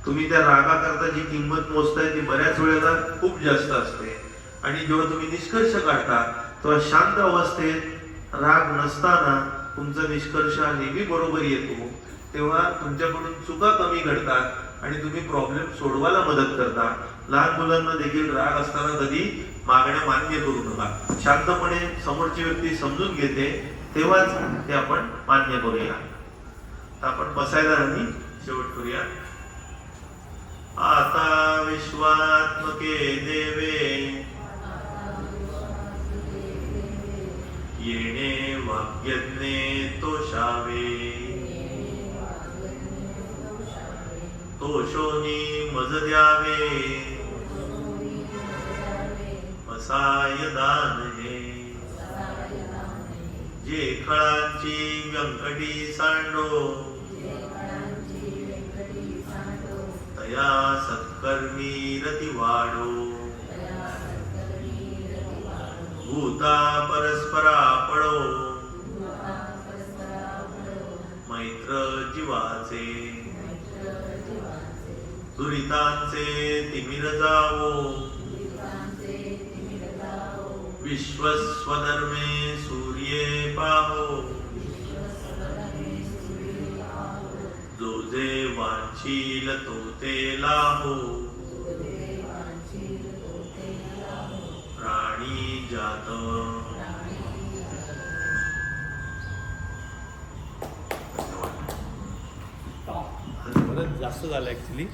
तुम्ही त्या रागाकरता जी किंमत मोजताय ती बऱ्याच वेळेला खूप जास्त असते. आणि जेव्हा तुम्ही निष्कर्ष काढता तेव्हा शांत अवस्थेत राग नसताना तुमचा निष्कर्ष हा नेहमी बरोबर येतो. तेव्हा तुमच्याकडून चुका कमी घडतात आणि तुम्ही प्रॉब्लेम सोडवायला मदत करता. लहान मुलांना देखील राग असताना कधी मागण्या मान्य करू नका. शांतपणे समोरची व्यक्ती समजून घेते तेव्हाच ते आपण मान्य करूया. तर आपण बसायला आणि शेवट करूया. आता विश्वात्मके देवे येणे वाक्यज्ञे तोषावे. तोषोनी मज द्यावे असाय दान हे. जे खळांची व्यंकटी सांडो तया सत्कर्मी रती वाढो. भूता परस्परा पडो मैत्र जीवाचे. दुरितांचे तिमिर जावो विश्वस्वधर्मे सूर्ये पाहो. जो जे वांछील तो ते लाहो. प्राणी जात. जास्त झालं ऍक्च्युली.